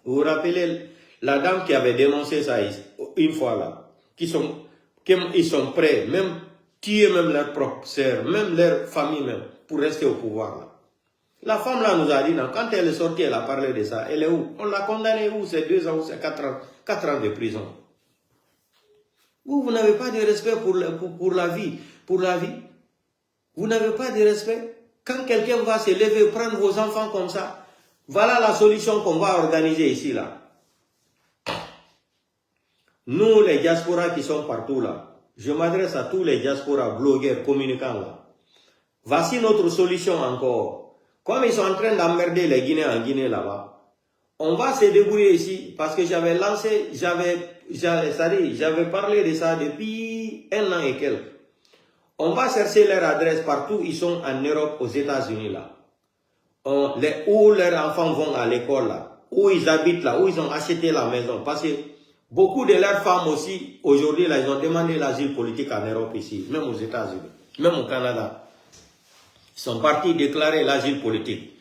Vous vous rappelez la dame qui avait dénoncé ça une fois là, qu'ils sont prêts, même tuer même leur propre sœur, même leur famille même, pour rester au pouvoir là. La femme là nous a dit, non, quand elle est sortie, elle a parlé de ça. Elle est où? On l'a condamnée où? C'est 2 ans ou c'est 4 ans de prison. Vous n'avez pas de respect pour la vie. Pour la vie. Vous n'avez pas de respect. Quand quelqu'un va se lever, prendre vos enfants comme ça, voilà la solution qu'on va organiser ici là. Nous, les diasporas qui sont partout là, je m'adresse à tous les diasporas, blogueurs, communicants là. Voici notre solution encore. Comme ils sont en train d'emmerder les Guinéens en Guinée là-bas, on va se débrouiller ici parce que j'avais lancé, j'avais parlé de ça depuis 1 an et quelques. On va chercher leur adresse partout, ils sont en Europe, aux États-Unis là. Où leurs enfants vont à l'école là, où ils habitent là, où ils ont acheté la maison. Parce que beaucoup de leurs femmes aussi, aujourd'hui là, ils ont demandé l'asile politique en Europe ici, même aux États-Unis, même au Canada. Ils sont partis déclarer l'asile politique.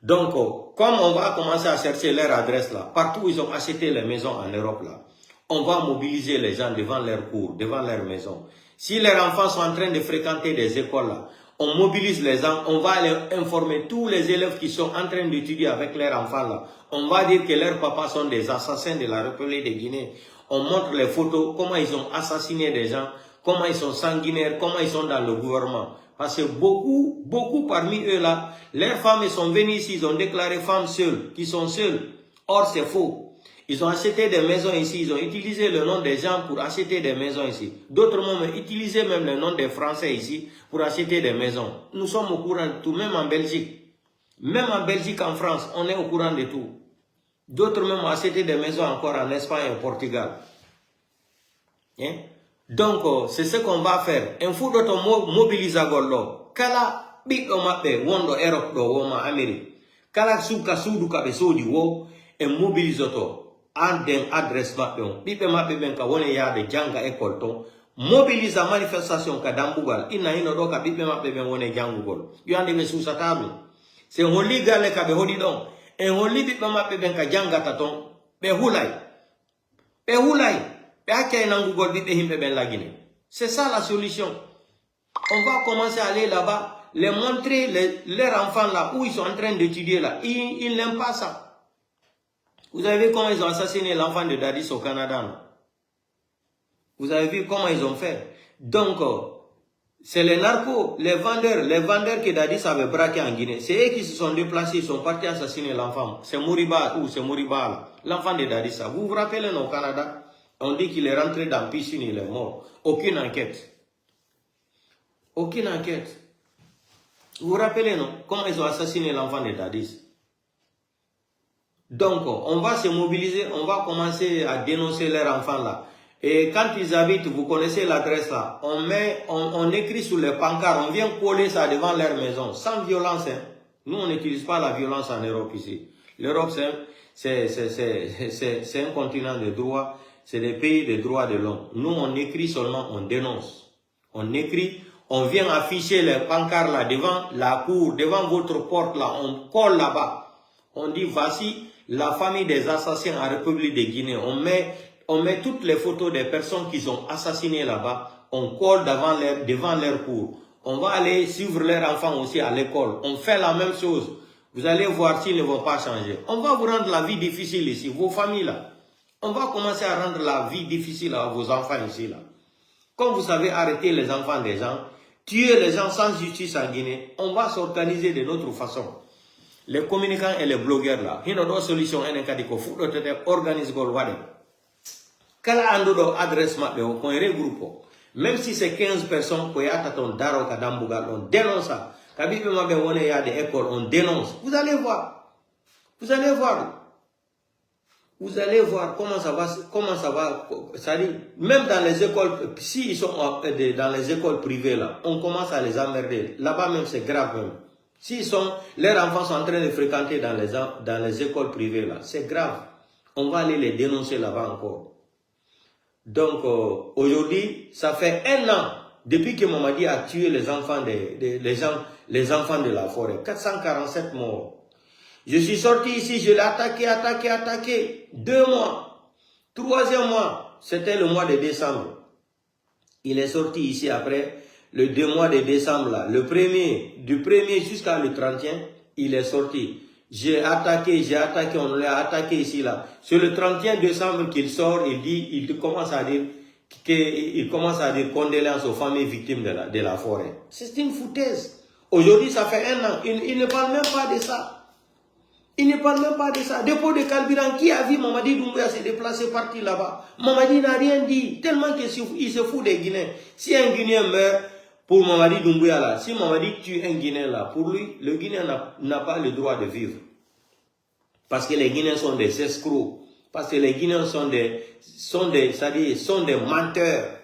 Donc, comme on va commencer à chercher leur adresse là, partout où ils ont acheté les maisons en Europe là, on va mobiliser les gens devant leurs cours, devant leurs maisons. Si leurs enfants sont en train de fréquenter des écoles là, on mobilise les gens, on va aller informer tous les élèves qui sont en train d'étudier avec leurs enfants là. On va dire que leurs papas sont des assassins de la République de Guinée. On montre les photos, comment ils ont assassiné des gens, comment ils sont sanguinaires, comment ils sont dans le gouvernement. Parce que beaucoup parmi eux là, leurs femmes sont venues ici, ils ont déclaré femmes seules, qui sont seules. Or c'est faux. Ils ont acheté des maisons ici, ils ont utilisé le nom des gens pour acheter des maisons ici. D'autres ont utilisé même le nom des Français ici pour acheter des maisons. Nous sommes au courant de tout, même en Belgique. Même en Belgique, en France, on est au courant de tout. D'autres même ont acheté des maisons encore en Espagne et au Portugal. Hein? Donc, c'est ce qu'on va faire. Il faut d'autres mobiliser Gollo. Kala big omape wondo Europe do woma Amérique. Kala suka sudu kabe sodi wo et mobilise auto. En den adresse mappe on. Bipe mappe benka wone ya de janga école ton. Mobilise la manifestation ka dambugal. Ina ino do ka bipe mappe ben wone jangugol. Yande be sous sa table. C'est on liga le kabe hodi don. Et on li bipe mappe benka janga taton. Be hulay. Be hulay. C'est ça la solution. On va commencer à aller là-bas, les montrer leurs enfants là, où ils sont en train d'étudier là. Ils n'aiment pas ça. Vous avez vu comment ils ont assassiné l'enfant de Dadis au Canada, non? Vous avez vu comment ils ont fait. Donc, c'est les narcos, les vendeurs que Dadis avait braqué en Guinée. C'est eux qui se sont déplacés, ils sont partis assassiner l'enfant. C'est Moriba ou c'est Moriba là, l'enfant de Dadis. Vous vous rappelez au Canada? On dit qu'il est rentré dans la piscine, il est mort. Aucune enquête. Aucune enquête. Vous vous rappelez, non? Comment ils ont assassiné l'enfant de Dadis? Donc, on va se mobiliser, on va commencer à dénoncer leurs enfants là. Et quand ils habitent, vous connaissez l'adresse là, on écrit sur les pancartes, on vient coller ça devant leur maison, sans violence. Hein. Nous, on n'utilise pas la violence en Europe ici. L'Europe, c'est un continent de droit, c'est des pays de droits de l'homme. Nous, on écrit seulement, on dénonce. On écrit, on vient afficher les pancartes là, devant la cour, devant votre porte là, on colle là-bas. On dit, voici la famille des assassins en République de Guinée. On met toutes les photos des personnes qui sont assassinées là-bas. On colle devant leur cour. On va aller suivre leurs enfants aussi à l'école. On fait la même chose. Vous allez voir s'ils ne vont pas changer. On va vous rendre la vie difficile ici, vos familles là. On va commencer à rendre la vie difficile à vos enfants ici là. Comme vous savez arrêter les enfants des gens, tuer les gens sans justice en Guinée, on va s'organiser de notre façon. Les communicants et les blogueurs là, ils n'ont pas de solution. Ils organisent Kala ando adresse qu'on regroupe. Même si c'est 15 personnes, on dénonce ça. Il y a des écoles, on dénonce. Vous allez voir. Vous allez voir. Vous allez voir comment ça va. Ça dit, même dans les écoles, s'ils sont dans les écoles privées là, on commence à les emmerder. Là-bas même, c'est grave même. Leurs enfants sont en train de fréquenter dans les écoles privées là, c'est grave. On va aller les dénoncer là-bas encore. Donc, aujourd'hui, ça fait 1 an depuis que Mamadi a tué les enfants les enfants de la forêt. 447 morts. Je suis sorti ici, je l'ai attaqué. 2 mois. 3e mois, c'était le mois de décembre. Il est sorti ici après le 2 mois de décembre là. Du 1er jusqu'à le 31, il est sorti. J'ai attaqué, on l'a attaqué ici là. C'est le 31 décembre qu'il sort, il commence à dire condoléances aux familles victimes de la forêt. C'est une foutaise. Aujourd'hui, ça fait 1 an. Il ne parle même pas de ça. Dépôt de carburant, qui a vu Mamadi Doumbouya se déplacer parti là-bas? Mamadi n'a rien dit, tellement qu'il se fout des Guinéens. Si un Guinéen meurt pour Mamadi Doumbouya là, si Mamadi tue un Guinéen là, pour lui, le Guinéen n'a pas le droit de vivre. Parce que les Guinéens sont des escrocs. Parce que les Guinéens sont des menteurs.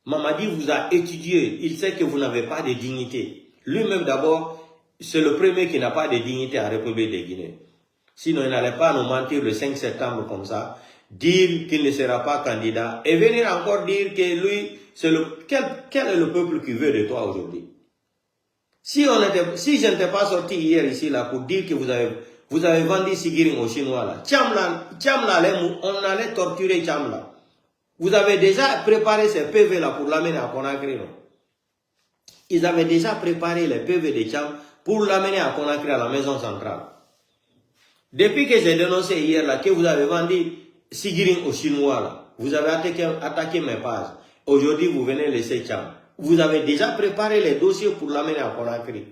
Mamadi vous a étudié. Il sait que vous n'avez pas de dignité. Lui-même d'abord, c'est le premier qui n'a pas de dignité en République de Guinée. Sinon, il n'allait pas nous mentir le 5 septembre comme ça, dire qu'il ne sera pas candidat et venir encore dire que lui, quel est le peuple qui veut de toi aujourd'hui? Si je n'étais pas sorti hier ici là pour dire que vous avez vendu Sigiring aux Chinois là, on allait torturer Tcham là. Vous avez déjà préparé ces PV là pour l'amener à Conakry, non? Ils avaient déjà préparé les PV de Tcham pour l'amener à Conakry à la maison centrale. Depuis que j'ai dénoncé hier là que vous avez vendu Sigiring aux Chinois là, vous avez attaqué mes pages. Aujourd'hui, vous venez laisser Tcham. Vous avez déjà préparé les dossiers pour l'amener à Conakry.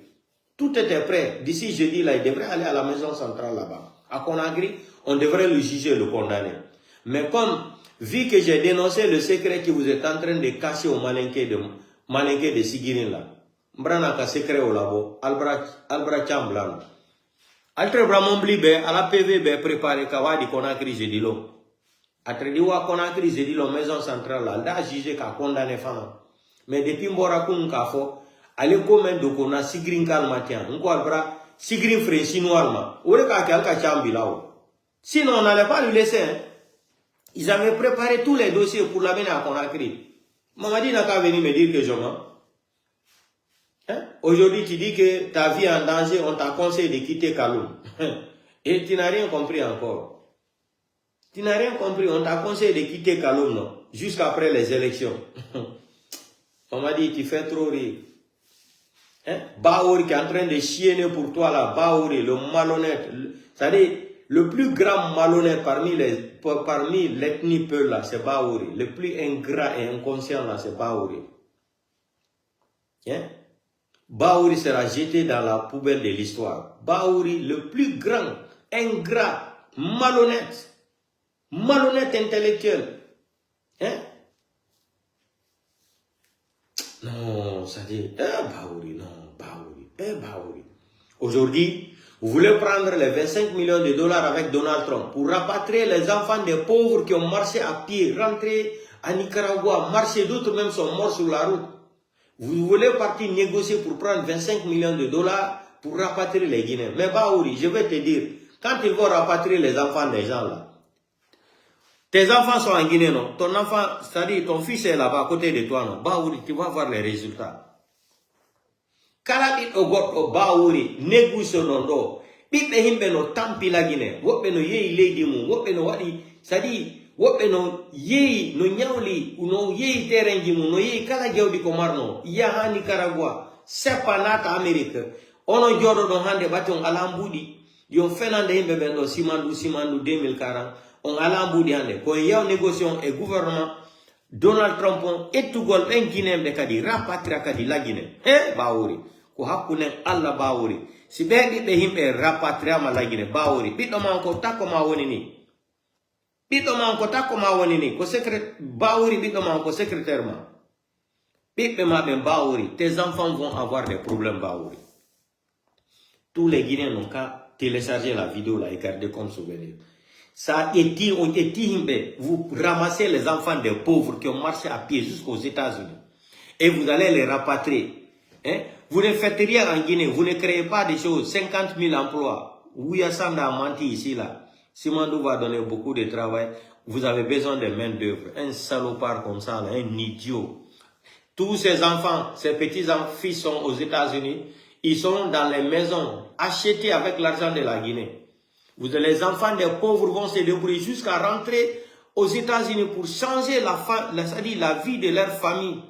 Tout était prêt. D'ici jeudi là, il devrait aller à la maison centrale là-bas. À Conakry, on devrait le juger, le condamner. Mais comme, vu que j'ai dénoncé le secret que vous êtes en train de cacher au malinqué de Sigiring là, m'brana ka secret au labo, albra Tcham blanc. Altre Bramon Blibe, à la PV, préparé Kawadi Conakry, j'ai dit l'eau. Après diwa Conakry, j'ai dit la maison centrale là, là, jugé qu'à condamner femme. Mais depuis Mborakoum Kafo, allez comment donc on a Sigiring Kalmatian, on quoi bra, Sigiring Frenchinois, ou le Kakalka Chambilao. Sinon, on n'allait pas lui laisser. Hein. Ils avaient préparé tous les dossiers pour l'amener à Conakry. Mamadi n'a qu'à venir me dire que je mens. Hein? Aujourd'hui, tu dis que ta vie est en danger, on t'a conseillé de quitter Kaloum. Et tu n'as rien compris encore. Tu n'as rien compris, on t'a conseillé de quitter Kaloum, non? Jusqu'après les élections. On m'a dit, tu fais trop rire. Hein? Baouri qui est en train de chienner pour toi là, Baouri, le malhonnête. C'est-à-dire, le plus grand malhonnête parmi l'ethnie Peul là, c'est Baouri. Le plus ingrat et inconscient là, c'est Baouri. Hein? Baouri sera jeté dans la poubelle de l'histoire. Baouri, le plus grand, ingrat, malhonnête intellectuel. Hein? Non, ça dit, Baouri, non, Baouri. Aujourd'hui, vous voulez prendre les 25 millions de dollars avec Donald Trump pour rapatrier les enfants des pauvres qui ont marché à pied, rentrer À Nicaragua, marché, d'autres même sont morts sur la route. Vous voulez partir négocier pour prendre 25 millions de dollars pour rapatrier les Guinéens. Mais Bahouri, je vais te dire, quand ils vont rapatrier les enfants des gens là, tes enfants sont en Guinée, non? Ton enfant, c'est-à-dire ton fils est là-bas à côté de toi, non? Bahouri, tu vas voir les résultats. Kala bit ogot Bahouri, négocie non. Bit himbe no tampi la Guinée. Wope no yei lady mu, wope no wadi, c'est-à-dire, wope no yei no nyawli, no yei terengi mu, no yei kala jawdi ko marno. Yaha Nicaragua, sepa nata Amérique. Ono jodo do hande bati on alambudi. Yon fenande himbe bendo simandu 2040. On alambudi hande. Ko yaw négociation et gouvernement Donald Trump et tout gol en Guinée be kadi rapatria kadi la Guinée. Bahouri. Ko hakunen alla Bahouri. Si be himbe rapatria ma la Guinée Bahouri. Bito man ko tako ma woni ni. Bito man ko tako ma woni ni. Ko secret Bahouri bito man ko secrétaire ma. Bito ma ben Bahouri. Tes enfants vont avoir des problèmes Bahouri. Tous les Guinéens n'ont qu'à télécharger la vidéo là et garder comme souvenir. Ça vous ramassez les enfants des pauvres qui ont marché à pied jusqu'aux États-Unis et vous allez les rapatrier. Hein? Vous ne faites rien en Guinée, vous ne créez pas des choses, 50 000 emplois. Ouyassanda a menti ici là. Simandou va donner beaucoup de travail. Vous avez besoin de main d'œuvre. Un salopard comme ça, là, un idiot. Tous ces enfants, ces petits-fils sont aux États-Unis. Ils sont dans les maisons achetées avec l'argent de la Guinée. Les enfants des pauvres vont se débrouiller jusqu'à rentrer aux États-Unis pour changer la vie de leur famille.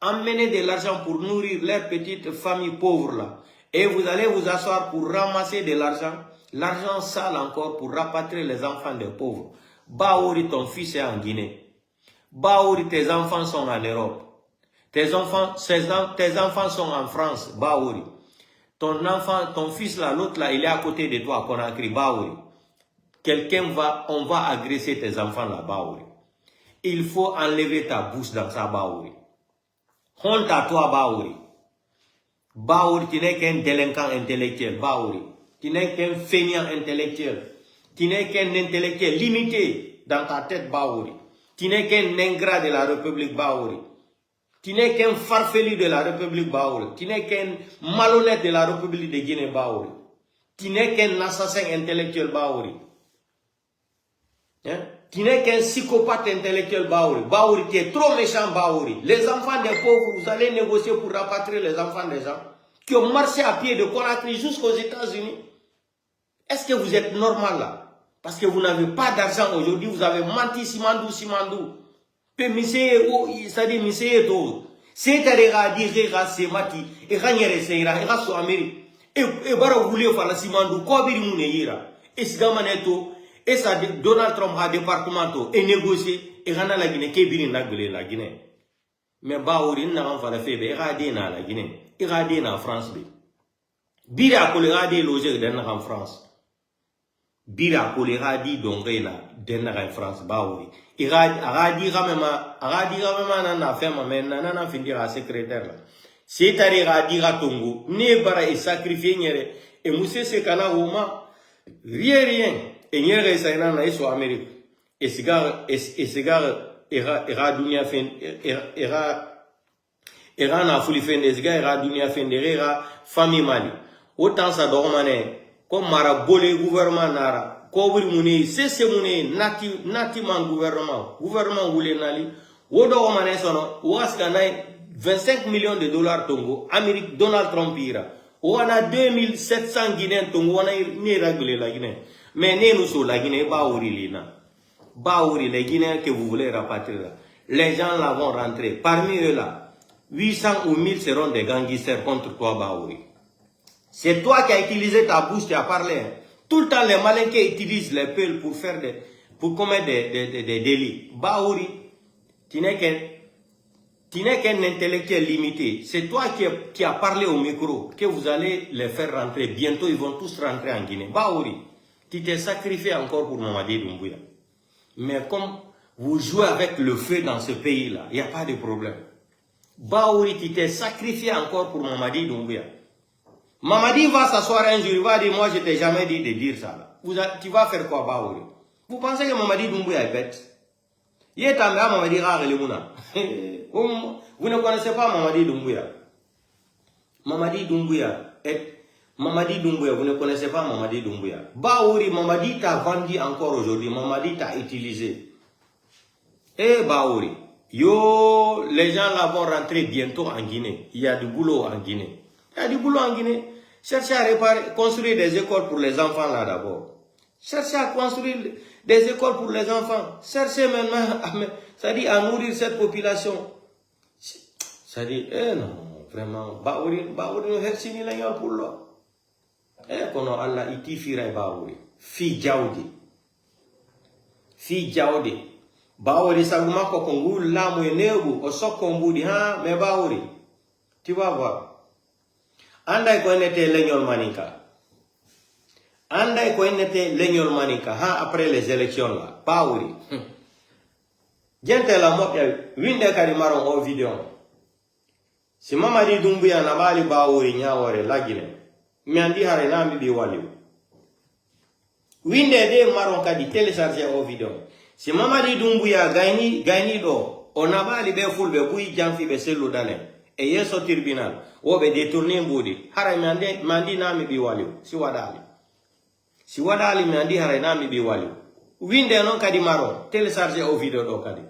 Emmener de l'argent pour nourrir leurs petites familles pauvres là. Et vous allez vous asseoir pour ramasser de l'argent. L'argent sale encore pour rapatrier les enfants des pauvres. Bahouri, ton fils est en Guinée. Bahouri, tes enfants sont en Europe. Tes enfants sont en France. Bahouri. Ton fils là, l'autre là, il est à côté de toi, qu'on a écrit Bahouri. On va agresser tes enfants là, Bahouri. Il faut enlever ta bouche dans ça, Bahouri. Honte à toi, Bahouri. Bahouri, tu n'es qu'un délinquant intellectuel, Bahouri. Tu n'es qu'un feignant intellectuel. Tu n'es qu'un intellectuel limité dans ta tête, Bahouri. Tu n'es qu'un ingrat de la République, Bahouri. Tu n'es qu'un farfelu de la République Bahouri. Tu n'es qu'un malhonnête de la République de Guinée Bahouri. Tu n'es qu'un assassin intellectuel Bahouri. Hein? Tu n'es qu'un psychopathe intellectuel Bahouri. Bahouri, tu es trop méchant Bahouri. Les enfants des pauvres, vous allez négocier pour rapatrier les enfants des gens qui ont marché à pied de Conakry jusqu'aux États-Unis. Est-ce que vous êtes normal là? Parce que vous n'avez pas d'argent aujourd'hui, vous avez menti Simandou. C'est-à-dire, monsieur, c'est-à-dire, c'est mati, et gagnere seira, et rasso Amérique, et bara voulez faire la Simandou, Kobiri Mouneira, et Sigamaneto, et ça, Donald Trump a département, et négocier, et Rana la Guinée, Kébiri Nagbele la Guinée. Mais Bahouri n'a pas fait, et radé na la Guinée, et radé na France. Bira Koleradi logé en France. Bira Koleradi dongé na, en France, Bahouri. Aradi ramema nana fema men nana findira secrétaire là. C'est-à-dire radira tongo ne bara et sacrifier nyere et mousse se kana woma rien et nyere sa nana iso Amérique et cigare era dunia fen era na fuli fen des gars era dunia fen era famille mali autant ça dormane comme marabole gouvernement nara Kobri mune, c'est mune, nati man gouvernement voulait nali, wodo omane sono, waskana 25 millions de dollars tongo, Amérique, Donald Trump ira, wana 2700 Guinéens tongo, wana ni régler la Guinée, mais nous sur la Guinée, Bahouri lina, Bahouri, les Guinéens que vous voulez rapatrier là, les gens là vont rentrer, parmi eux là, 800 ou 1000 seront des gangsters contre toi Bahouri. C'est toi qui as utilisé ta bouche, tu as parlé, hein. Tout le temps, les malinqués utilisent les peuls pour commettre des délits. Bahouri, tu n'es qu'un intellectuel limité. C'est toi qui as parlé au micro que vous allez les faire rentrer. Bientôt, ils vont tous rentrer en Guinée. Bahouri, tu t'es sacrifié encore pour Mamadi Doumbouya. Mais comme vous jouez avec le feu dans ce pays-là, il n'y a pas de problème. Bahouri, tu t'es sacrifié encore pour Mamadi Doumbouya. Mamadi va s'asseoir un jour, il va dire, moi je t'ai jamais dit de dire ça. Tu vas faire quoi, Bahouri? Vous pensez que Mamadi Doumbouya est bête? Vous ne connaissez pas Mamadi Doumbouya. Mamadi Doumbouya, vous ne connaissez pas Mamadi Doumbouya. Baouri, Mamadi t'a vendu encore aujourd'hui. Mamadi t'a utilisé. Baouri. Yo, les gens là vont rentrer bientôt en Guinée. Il y a du boulot en Guinée. Cherchez à réparer, construire des écoles pour les enfants là d'abord. Cherchez à construire des écoles pour les enfants. Cherchez maintenant à nourrir cette population. Ça dit, non, vraiment, Baouri, hersini la y'a pour là. Kono Allah iti firay Baouri. Fi Jaudi. Baouri saguma ko kongu lamu enegu o sokombu di ha me Baouri. Tu vas voir. Andai ko nete leñol manika. Ha après les élections là. Baouri. Gente la mopya winde kadi maron o video. Si Mamadi Doumbouya na bali Baouri nyawore lagine. Mi andi hare na mi bi waliw. Winde de maron kadi télécharger o video. Si Mamadi Doumbouya gagni do onabali be fulbe buy jamfi be selu dane e yeso tribunal wo be détourner mbudi hare mandi na mi bi waliw si wadali mi andi hare na mi bi waliw winde non kadi maron télécharger o video do kadi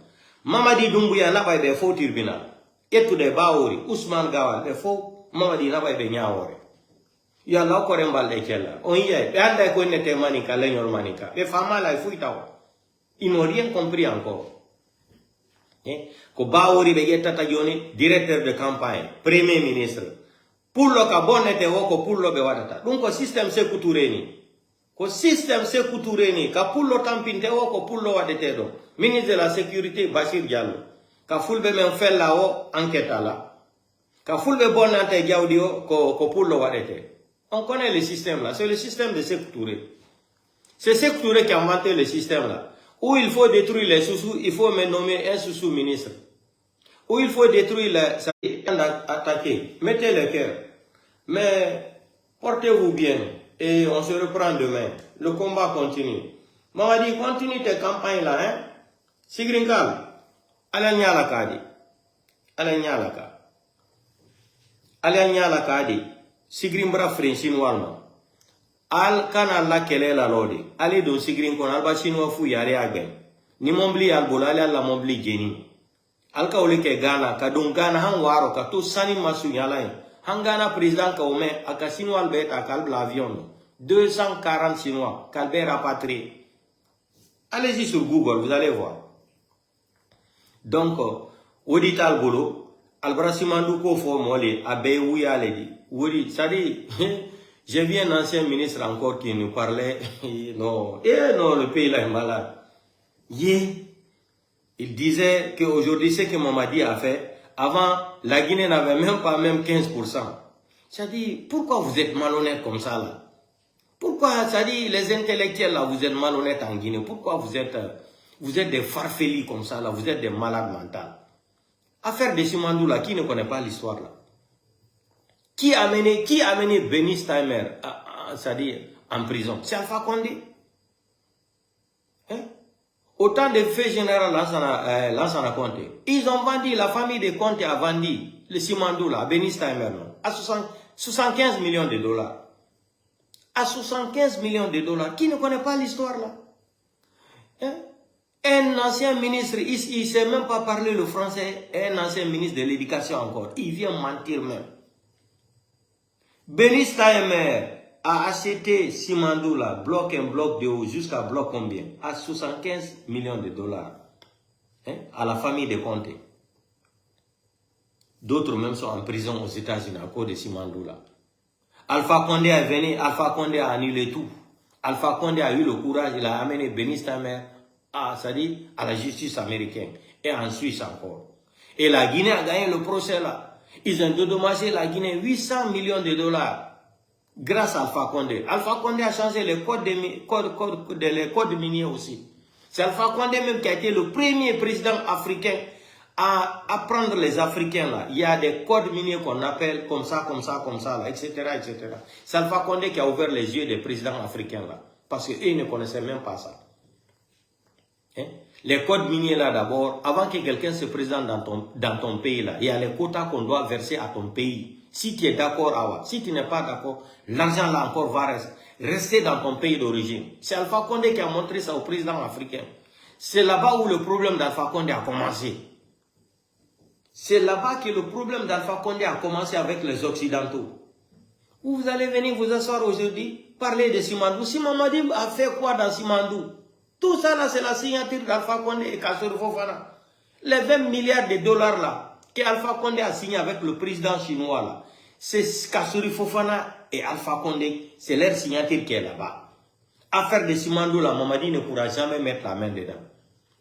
Mamadi Doumbouya na bay be fo tribunal ettude Baouri Ousmane Gawal be fo Mamadi na bay be nyawore ya la ko rembalde kella on yé be anda ko nete manika leñol manika be fama la fuitaw. Ils n'ont rien compris encore. Ko Baouri be yettata joni directeur de campagne, premier ministre. Pullo ka bonete woko pullo be wadata. Donc ko système se kutureni. Ka pullo tampinte woko pullo wadete do. Ministre de la sécurité Bachir Diallo. Ka fulbe men fella o enquête la. Ka fulbe bonante Diawdi o ko pullo wadete. On connaît le système là, c'est le système de Sékou Touré. C'est Sékou Touré qui a inventé le système là. Où il faut détruire les sous-sous, il faut me nommer un sous-sous-ministre. Où il faut détruire les attaquer, mettez le cœur. Mais portez-vous bien et on se reprend demain. Le combat continue. Mamadi, continue tes campagnes là, hein. Sigrinkal, ala nyala kadi. Sigrimbra Frenchin Walma. Al kana la kele la lodi. Ali do sigrin kon alba chinois fu yare agen. Ni mombli al bolale la mombli jeni. Al ka ole ke Ghana ka dun Ghana han waro ka to sani masu yalain. Han Ghana président ka ome aka chinois albet akal l'avion. 240 chinois kalbe rapatrié. Allez-y sur Google, vous allez voir. Donc audital bolo albrasimandu ko fo mole abe wuyale di. Wuri sadi j'ai vu un ancien ministre encore qui nous parlait. Non, le pays là est malade. Il disait qu'aujourd'hui, ce que Mamadi a fait, avant, la Guinée n'avait même pas 15%. C'est-à-dire, pourquoi vous êtes malhonnête comme ça là? Pourquoi, c'est-à-dire, les intellectuels là, vous êtes malhonnêtes en Guinée? Pourquoi vous êtes des farfelis comme ça là? Vous êtes des malades mentaux. Affaire de Simandou là, qui ne connaît pas l'histoire là? Qui a amené Benny Steimer c'est-à-dire en prison? C'est Alpha Condé. Autant de faits généraux Lansana Conté. Ils ont vendu, la famille de Conté a vendu le Simandou là, Benny Steimer, à 75 millions de dollars. À 75 millions de dollars. Qui ne connaît pas l'histoire là? Un ancien ministre, il ne sait même pas parler le français, un ancien ministre de l'éducation encore. Il vient mentir même. Benny Steimer a acheté Simandou là, bloc un bloc de haut, jusqu'à bloc combien? À 75 millions de dollars. À la famille de Conté. D'autres même sont en prison aux États-Unis à cause de Simandou là. Alpha Condé est venu, Alpha Condé a annulé tout. Alpha Condé a eu le courage, il a amené Benny Steimer à la justice américaine et en Suisse encore. Et la Guinée a gagné le procès là. Ils ont dédommagé la Guinée 800 millions de dollars grâce à Alpha Condé. Alpha Condé a changé les codes miniers aussi. C'est Alpha Condé même qui a été le premier président africain à apprendre les Africains là. Il y a des codes miniers qu'on appelle comme ça là, etc. C'est Alpha Condé qui a ouvert les yeux des présidents africains là. Parce qu'eux ne connaissaient même pas ça. Les codes miniers là d'abord, avant que quelqu'un se présente dans ton pays là, il y a les quotas qu'on doit verser à ton pays. Si tu es d'accord, Awa. Si tu n'es pas d'accord, l'argent là encore va rester dans ton pays d'origine. C'est Alpha Condé qui a montré ça au président africain. C'est là-bas où le problème d'Alpha Condé a commencé. C'est là-bas que le problème d'Alpha Condé a commencé avec les Occidentaux. Vous allez venir vous asseoir aujourd'hui, parler de Simandou. Simamadi a fait quoi dans Simandou? Tout ça là, c'est la signature d'Alpha Condé et Kassory Fofana. Les 20 milliards de dollars là, que Alpha Condé a signé avec le président chinois là, c'est Kassory Fofana et Alpha Condé, c'est leur signature qui est là-bas. Affaire de Simandou là, Mamadi ne pourra jamais mettre la main dedans.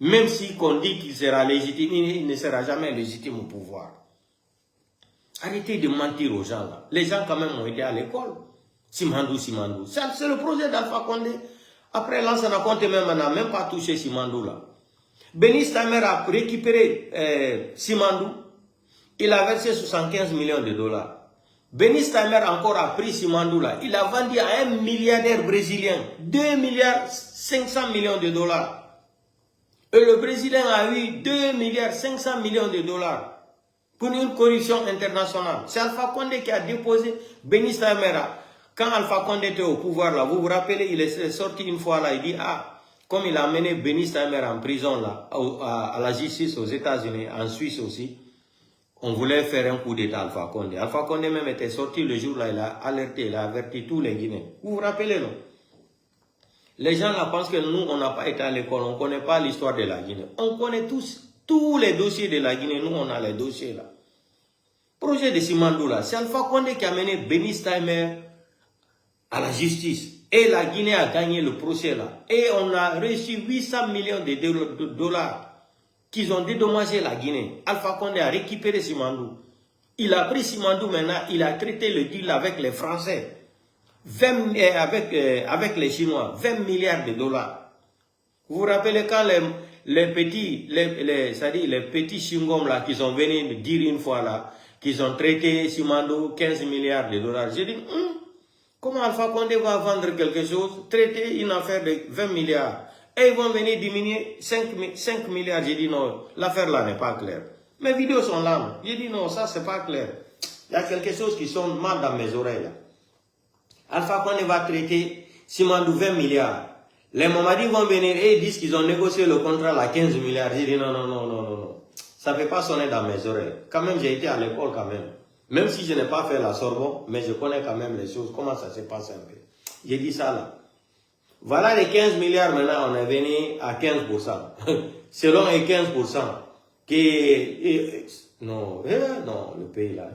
Même si qu'on dit qu'il sera légitime, il ne sera jamais légitime au pouvoir. Arrêtez de mentir aux gens là. Les gens quand même ont été à l'école. Simandou. C'est le projet d'Alpha Condé. Après l'ancien compte même, on n'a même pas touché Simandou là. Bénis Tamer a récupéré Simandou. Il a versé 75 millions de dollars. Bénis Tamer encore a pris Simandou là. Il a vendu à un milliardaire brésilien 2 milliards 500 millions de dollars. Et le Brésilien a eu 2 milliards 500 millions de dollars pour une corruption internationale. C'est Alpha Condé qui a déposé Bénis Tamer. Quand Alpha Condé était au pouvoir là, vous vous rappelez, il est sorti une fois là, il dit, ah, comme il a amené Bénis Tamer en prison là, à la justice aux États-Unis, en Suisse aussi, on voulait faire un coup d'État à Alpha Condé. Alpha Condé même était sorti le jour là, il a alerté, il a averti tous les Guinéens. Vous vous rappelez, non? Les gens là pensent que nous, on n'a pas été à l'école, on ne connaît pas l'histoire de la Guinée. On connaît tous les dossiers de la Guinée, nous on a les dossiers là. Projet de Simandou là, c'est Alpha Condé qui a mené Bénis Tamer à la justice. Et la Guinée a gagné le procès là. Et on a reçu 800 millions de dollars qu'ils ont dédommagé la Guinée. Alpha Condé a récupéré Simandou. Il a pris Simandou maintenant, il a traité le deal avec les Français. Avec les Chinois, 20 milliards de dollars. Vous vous rappelez quand les petits Chingom là qui sont venus dire une fois là, qu'ils ont traité Simandou 15 milliards de dollars. J'ai dit, comment Alpha Condé va vendre quelque chose, traiter une affaire de 20 milliards, et ils vont venir diminuer 5 milliards. J'ai dit non, l'affaire là n'est pas claire. Mes vidéos sont là. J'ai dit non, ça c'est pas clair. Il y a quelque chose qui sonne mal dans mes oreilles là. Alpha Condé va traiter Simandou 20 milliards. Les Mamadi vont venir et ils disent qu'ils ont négocié le contrat à 15 milliards. J'ai dit non. Ça ne fait pas sonner dans mes oreilles. Quand même, j'ai été à l'école quand même. Même si je n'ai pas fait la Sorbonne, mais je connais quand même les choses. Comment ça se passe un peu. J'ai dit ça là. Voilà les 15 milliards maintenant, on est venu à 15%. Selon les 15%. Non, le pays là.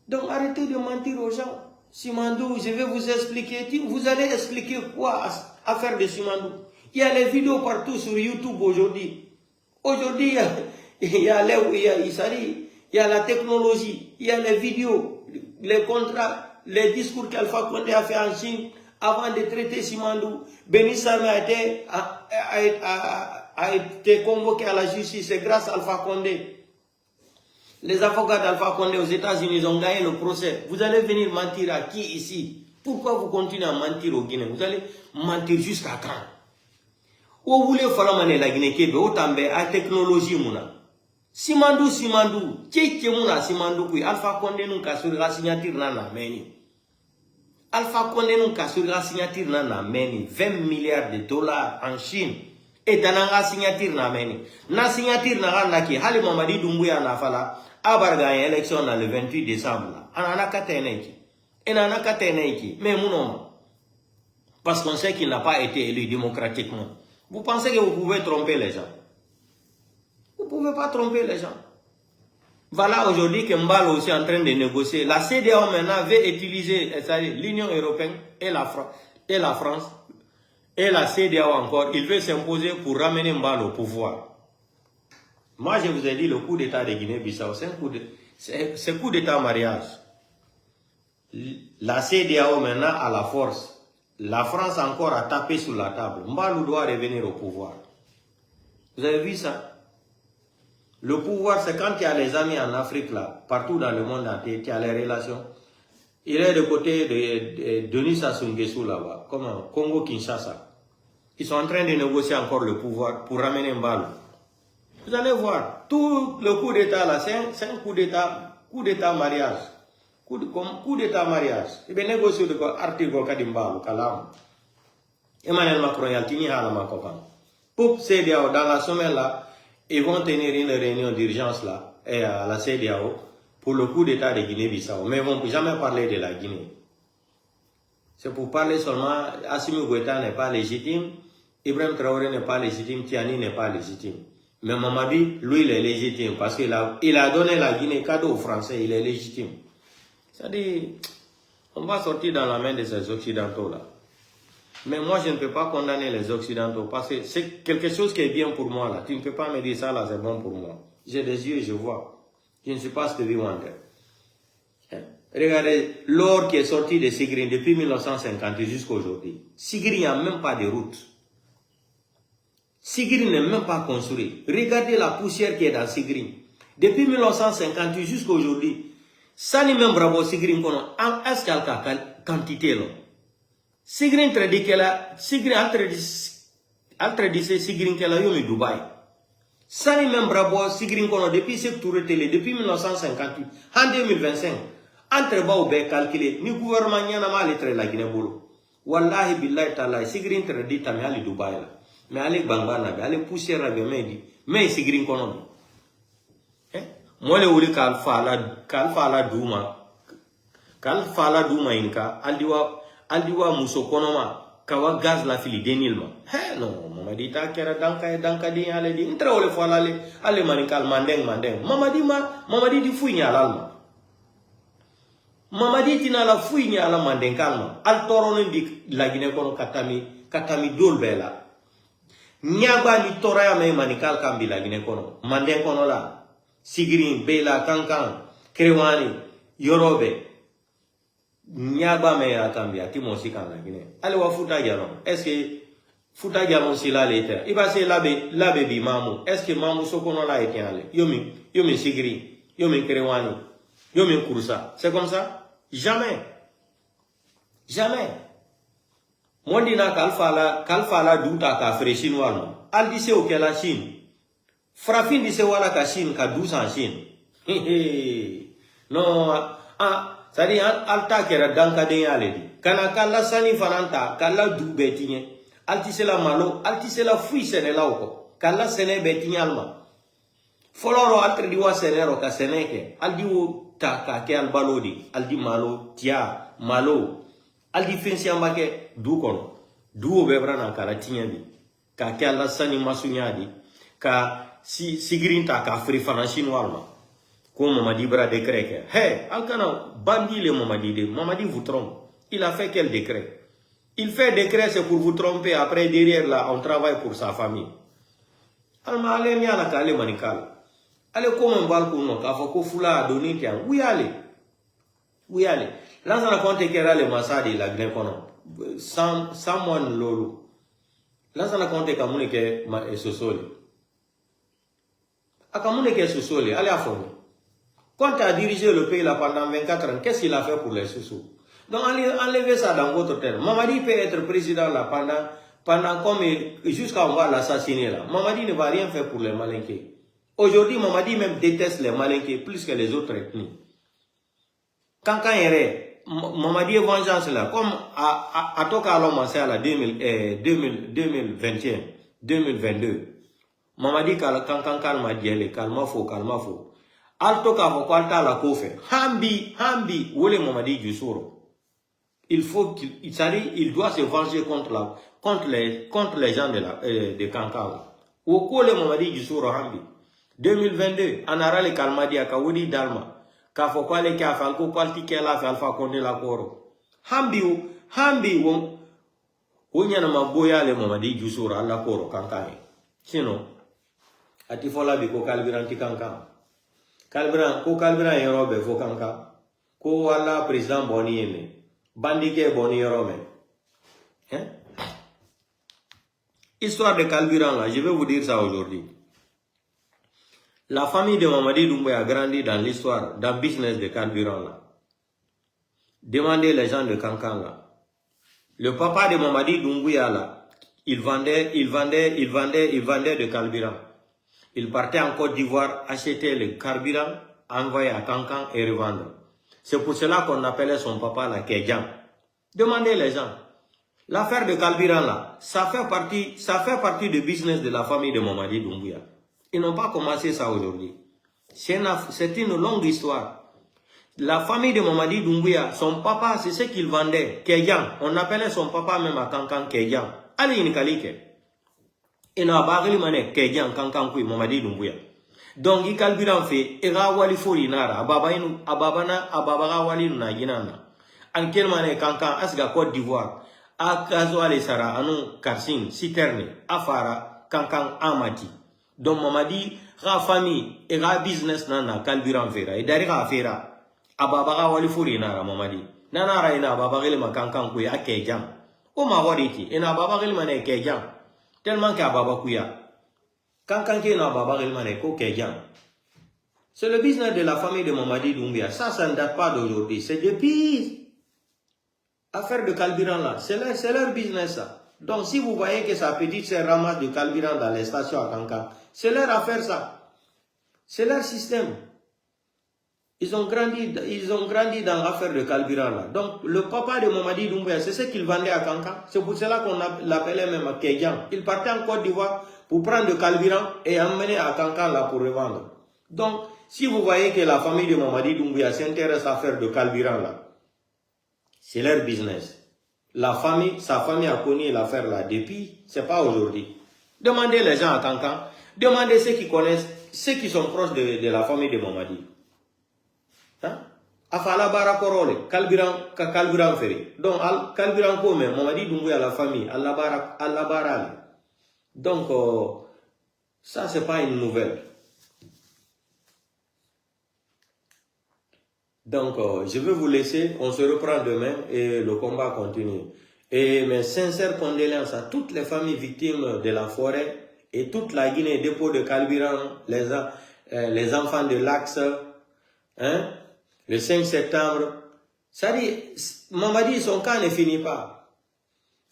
Donc arrêtez de mentir aux gens. Simandou, je vais vous expliquer. Vous allez expliquer quoi à faire de Simandou? Il y a les vidéos partout sur YouTube aujourd'hui. Aujourd'hui, il y a la technologie, il y a les vidéos, les contrats, les discours qu'Alpha Condé a fait en Chine avant de traiter Simandou. Bénis Tamer a été convoqué à la justice, c'est grâce à Alpha Condé. Les avocats d'Alpha Condé aux États-Unis ont gagné le procès. Vous allez venir mentir à qui ici? Pourquoi vous continuez à mentir aux Guinéens? Vous allez mentir jusqu'à quand? Où vous voulez faire la Guinée Kébé, autant à technologie mouna. Simandou, tchétché mouna Simandou kui. Alpha Condé nous casse sur la signature nana meni. Alpha Condé nous casse sur la signature nana meni. 20 milliards de dollars en Chine. Et dans la signature na meni. Na signature na naki. Hali Mamadi Doumbouya na fala. Abar gagne élection dans le 28 décembre. Anana kateneki. Enana kateneki. Mais mon parce qu'on sait qu'il n'a pas été élu démocratiquement. Vous pensez que vous pouvez tromper les gens? Vous ne pouvez pas tromper les gens. Voilà aujourd'hui que Mbalo aussi est en train de négocier. La CEDEAO maintenant veut utiliser l'Union européenne et la France et la CEDEAO encore. Il veut s'imposer pour ramener Mbalo au pouvoir. Moi, je vous ai dit le coup d'État de Guinée-Bissau, c'est coup d'État mariage. La CEDEAO maintenant a la force. La France encore a tapé sur la table. Mbalo doit revenir au pouvoir. Vous avez vu ça? Le pouvoir, c'est quand il y a les amis en Afrique, là, partout dans le monde entier, il y a les relations. Il est de côté de Denis Sassou Nguesso là-bas, comme Congo-Kinshasa. Ils sont en train de négocier encore le pouvoir pour ramener Mbalo. Vous allez voir, tout le coup d'état là, c'est un coup d'état mariage. Coup d'état mariage. Il va négocier de quoi article Kadimbalo, Kalam. Emmanuel Macron y a tenu à la Macocan. Pour CDAO, dans la semaine là, ils vont tenir une réunion d'urgence là, et à la CDAO, pour le coup d'état de Guinée-Bissau. Mais ils ne vont jamais parler de la Guinée. C'est pour parler seulement, Assimi Goïta n'est pas légitime, Ibrahim Traoré n'est pas légitime, Tiani n'est pas légitime. Mais Mamadi, lui, il est légitime parce qu'il a donné la Guinée cadeau aux Français, il est légitime. C'est-à-dire, on va sortir dans la main de ces Occidentaux là. Mais moi, je ne peux pas condamner les Occidentaux parce que c'est quelque chose qui est bien pour moi là. Tu ne peux pas me dire ça là, c'est bon pour moi. J'ai des yeux, je vois. Je ne suis pas Stevie Wonder. Regardez, l'or qui est sorti de Sigrin depuis 1950 jusqu'à aujourd'hui. Sigrin n'a même pas de route. Sigrin n'est même pas construit. Regardez la poussière qui est dans Sigrin. Depuis 1950 jusqu'à aujourd'hui. Ça n'est même bravo Sigrin qu'on a. Est-ce qu'il y a la quantité là? Sigrin traduit qu'elle a. Sigrin traduit Sigrin qu'elle a eu au Dubaï. Ça n'est même bravo Sigrin qu'on a depuis cette tour de télé. Depuis 1958. En 2025. Entre bas ou bien calculé, ni gouvernement n'y a pas lettre la Guinée bolo. Wallahi billahi ta'ala, Sigrin traduit tamé à Dubaï là. Mais allez bangana, allez poussière là, mais Sigrin kono. Moi le wuli kalfa la douma inka, aldiwa muso konoma, kawa gaz la fili denilma. Non, Mamadi ta kera danka di ale di. Intra ole fala ale manikal mandeng. Mamadi di fouille à l'alma. Mamadi tina la fouille à la mandeng kalma. Al torono di la Guinée kono katami dol bela. Nyaba ni toraya me manikal kambi la Guinée kono. Mandeng kono la. Sigrin, Bela, Kankan, Krewani, Yorobe. Nyaba me ya kambi ati monsi kan la Guinée. Ale wa futa galon. Est-ce que futa galon si la l'été? Il va se labe bi mamu. Est-ce que mamu sokono la été ale? Yomi Sigrin, yomi Krewani, yomi Kouroussa. C'est comme ça? Jamais. Jamais. Mondina kalfala douta ka fré chinois non. Al dise au la Chine. Frafin dise wala ka Chine ka 12 en Chine. Non, ça dit alta kera danka de yale di. Kana kala sani fananta kala du betinye. Altise la malo, altise la fui sene la oko. Kala sene betinye alma. Foloro altre diwa senero ka seneke. Aldi wo ta ka ke albalodi. Aldi malo tia malo. Aldi finsi ambake du kono. Du bebra na kala tinye di. Ka ke ala sani masunya di. Ka Sigrin ta ka fri fana chinois alma. Comme Mamadi bra décret. Hey, alkana bandi le Mamadi vous trompe. Il a fait quel décret? Il fait décret c'est pour vous tromper. Après derrière là on travaille pour sa famille. Alma ale mi ala kale manikal. Ale comme balko no ka fako fula doni tian. Oui allez. Là ça raconte que le massadi la Guinée kono. Someone lolo. Là ça raconte kamune ke sosoli. Akamune ke sosoli, allez à fond. Quand tu as dirigé le pays là pendant 24 ans, qu'est-ce qu'il a fait pour les sous? Donc enlevez ça dans votre terre. Mamadi peut être président là pendant comme jusqu'à on va l'assassiner là. Mamadi ne va rien faire pour les Malinqués. Aujourd'hui, Mamadi même déteste les Malinqués plus que les autres ethnies. Quand yere, Mamadi est vengeance là, comme à Toka Alomansé à la 2021, 2022. Mamadi quand kalma diele, kalma fo. Alto ka fo kwalta la kofe. Hambi, wole Mamadi Djoussouro. Il doit se venger contre les gens de Kankan. Ou kole Mamadi Djoussouro Hambi. 2022, anara le kalmadi akawudi dalma. Ka fo kwale ka falko kwalti ke la alfa konde la koro. Hambi wonyana maboya le Mamadi Djoussouro alla koro Kankan. Sinon ati fola bi ko kalbiran ti Kankan. Kalbiran yorobe fo Kankan. Ko wala président boni yeme. Bandike boni yorome. Histoire de Kalbiran là, je vais vous dire ça aujourd'hui. La famille de Mamadi Doumbouya a grandi dans l'histoire, dans le business de Kalbiran là. Demandez les gens de Kankan là. Le papa de Mamadi Doumbouya là, il vendait de carburant. Il partait en Côte d'Ivoire, acheter le carburant, envoyer à Kankan et revendre. C'est pour cela qu'on appelait son papa la Kédian. Demandez les gens. L'affaire de carburant là, ça fait partie du business de la famille de Mamadi Doumbouya. Ils n'ont pas commencé ça aujourd'hui. C'est une longue histoire. La famille de Mamadi Doumbouya, son papa, c'est ce qu'il vendait. Kédian. On appelait son papa même à Kankan Kédian. Allez, Nikalike. Et n'a pas mané Kédian Kankan Kui Mamadi Doumbouya. Donc, il carburant fait, il a wali fori nara, ababana wali na ginana. En quel mané Kankan, asga Côte d'Ivoire. A kazo ale sara anu karsin citerne afara Kankan amati donc Mamadi ra famille et ra business nana carburant fera et dari ra fera ababa wali furi nara Mamadi nana ra ina baba gele Kankan kuya akejam o ma wariti ina baba gele mane kejam tellement que baba kuya Kankan ke na baba gele mane ko kejam. C'est le business de la famille de Mamadi Doumbouya. Ça ne date pas d'aujourd'hui, c'est depuis affaire de carburant là, c'est leur business ça. Donc si vous voyez que sa petite sœur ramasse du carburant dans les stations à Kankan, c'est leur affaire ça. C'est leur système. Ils ont grandi dans l'affaire de carburant là. Donc le papa de Mamadi Doumbouya, c'est ce qu'il vendait à Kankan. C'est pour cela qu'on l'appelait même Kédian. Il partait en Côte d'Ivoire pour prendre du carburant et emmener à Kankan là pour revendre. Donc si vous voyez que la famille de Mamadi Doumbouya s'intéresse à faire de carburant là, c'est leur business. Sa famille a connu l'affaire là depuis, c'est pas aujourd'hui. Demandez les gens à Kankan, demandez ceux qui connaissent, ceux qui sont proches de la famille de Mamadi. Hein? Afala bara korole, carburant ferry. Donc, carburant comme Mamadi Doumbouya la famille, Allah bara. Donc, ça c'est pas une nouvelle. Donc, je vais vous laisser, on se reprend demain et le combat continue. Et mes sincères condoléances à toutes les familles victimes de la forêt et toute la Guinée, dépôt de carburant, les enfants de l'Axe, hein, le 5 septembre. Ça dit, Mamadi, son cas ne finit pas.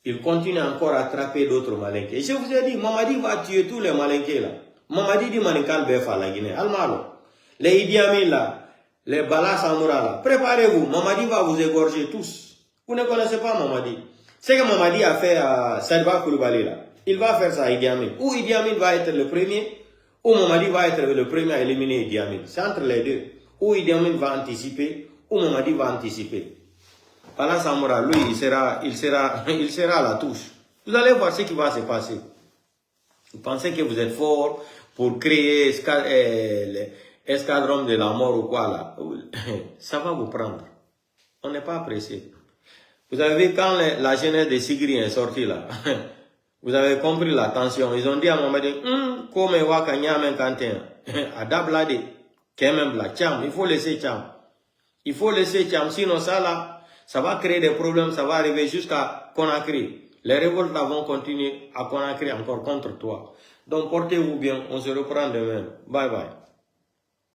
Il continue encore à attraper d'autres malinqués. Et je vous ai dit, Mamadi va tuer tous les malinqués là. Mamadi dit Manikal Bef à la Guinée. Almalo. Les Idi Amin là. Les Bala Samoura là, préparez-vous, Mamadi va vous égorger tous. Vous ne connaissez pas Mamadi. Ce que Mamadi a fait à Sadba Koulibaly là, il va faire ça à Idi Amin. Ou Idi Amin va être le premier, ou Mamadi va être le premier à éliminer Idi Amin. C'est entre les deux. Ou Idi Amin va anticiper, ou Mamadi va anticiper. Bala Samoura, lui, il sera à la touche. Vous allez voir ce qui va se passer. Vous pensez que vous êtes fort pour créer escadron de la mort ou quoi là, ça va vous prendre. On n'est pas pressé. Vous avez vu quand la jeunesse de Sigri est sortie là, vous avez compris la tension. Ils ont dit à Mamadi, comme waka nyamen kanten, adablade, kemem la cham, il faut laisser cham. Il faut laisser cham, sinon ça là, ça va créer des problèmes, ça va arriver jusqu'à Conakry. Les révoltes là vont continuer à Conakry encore contre toi. Donc portez-vous bien, on se reprend demain. Bye bye.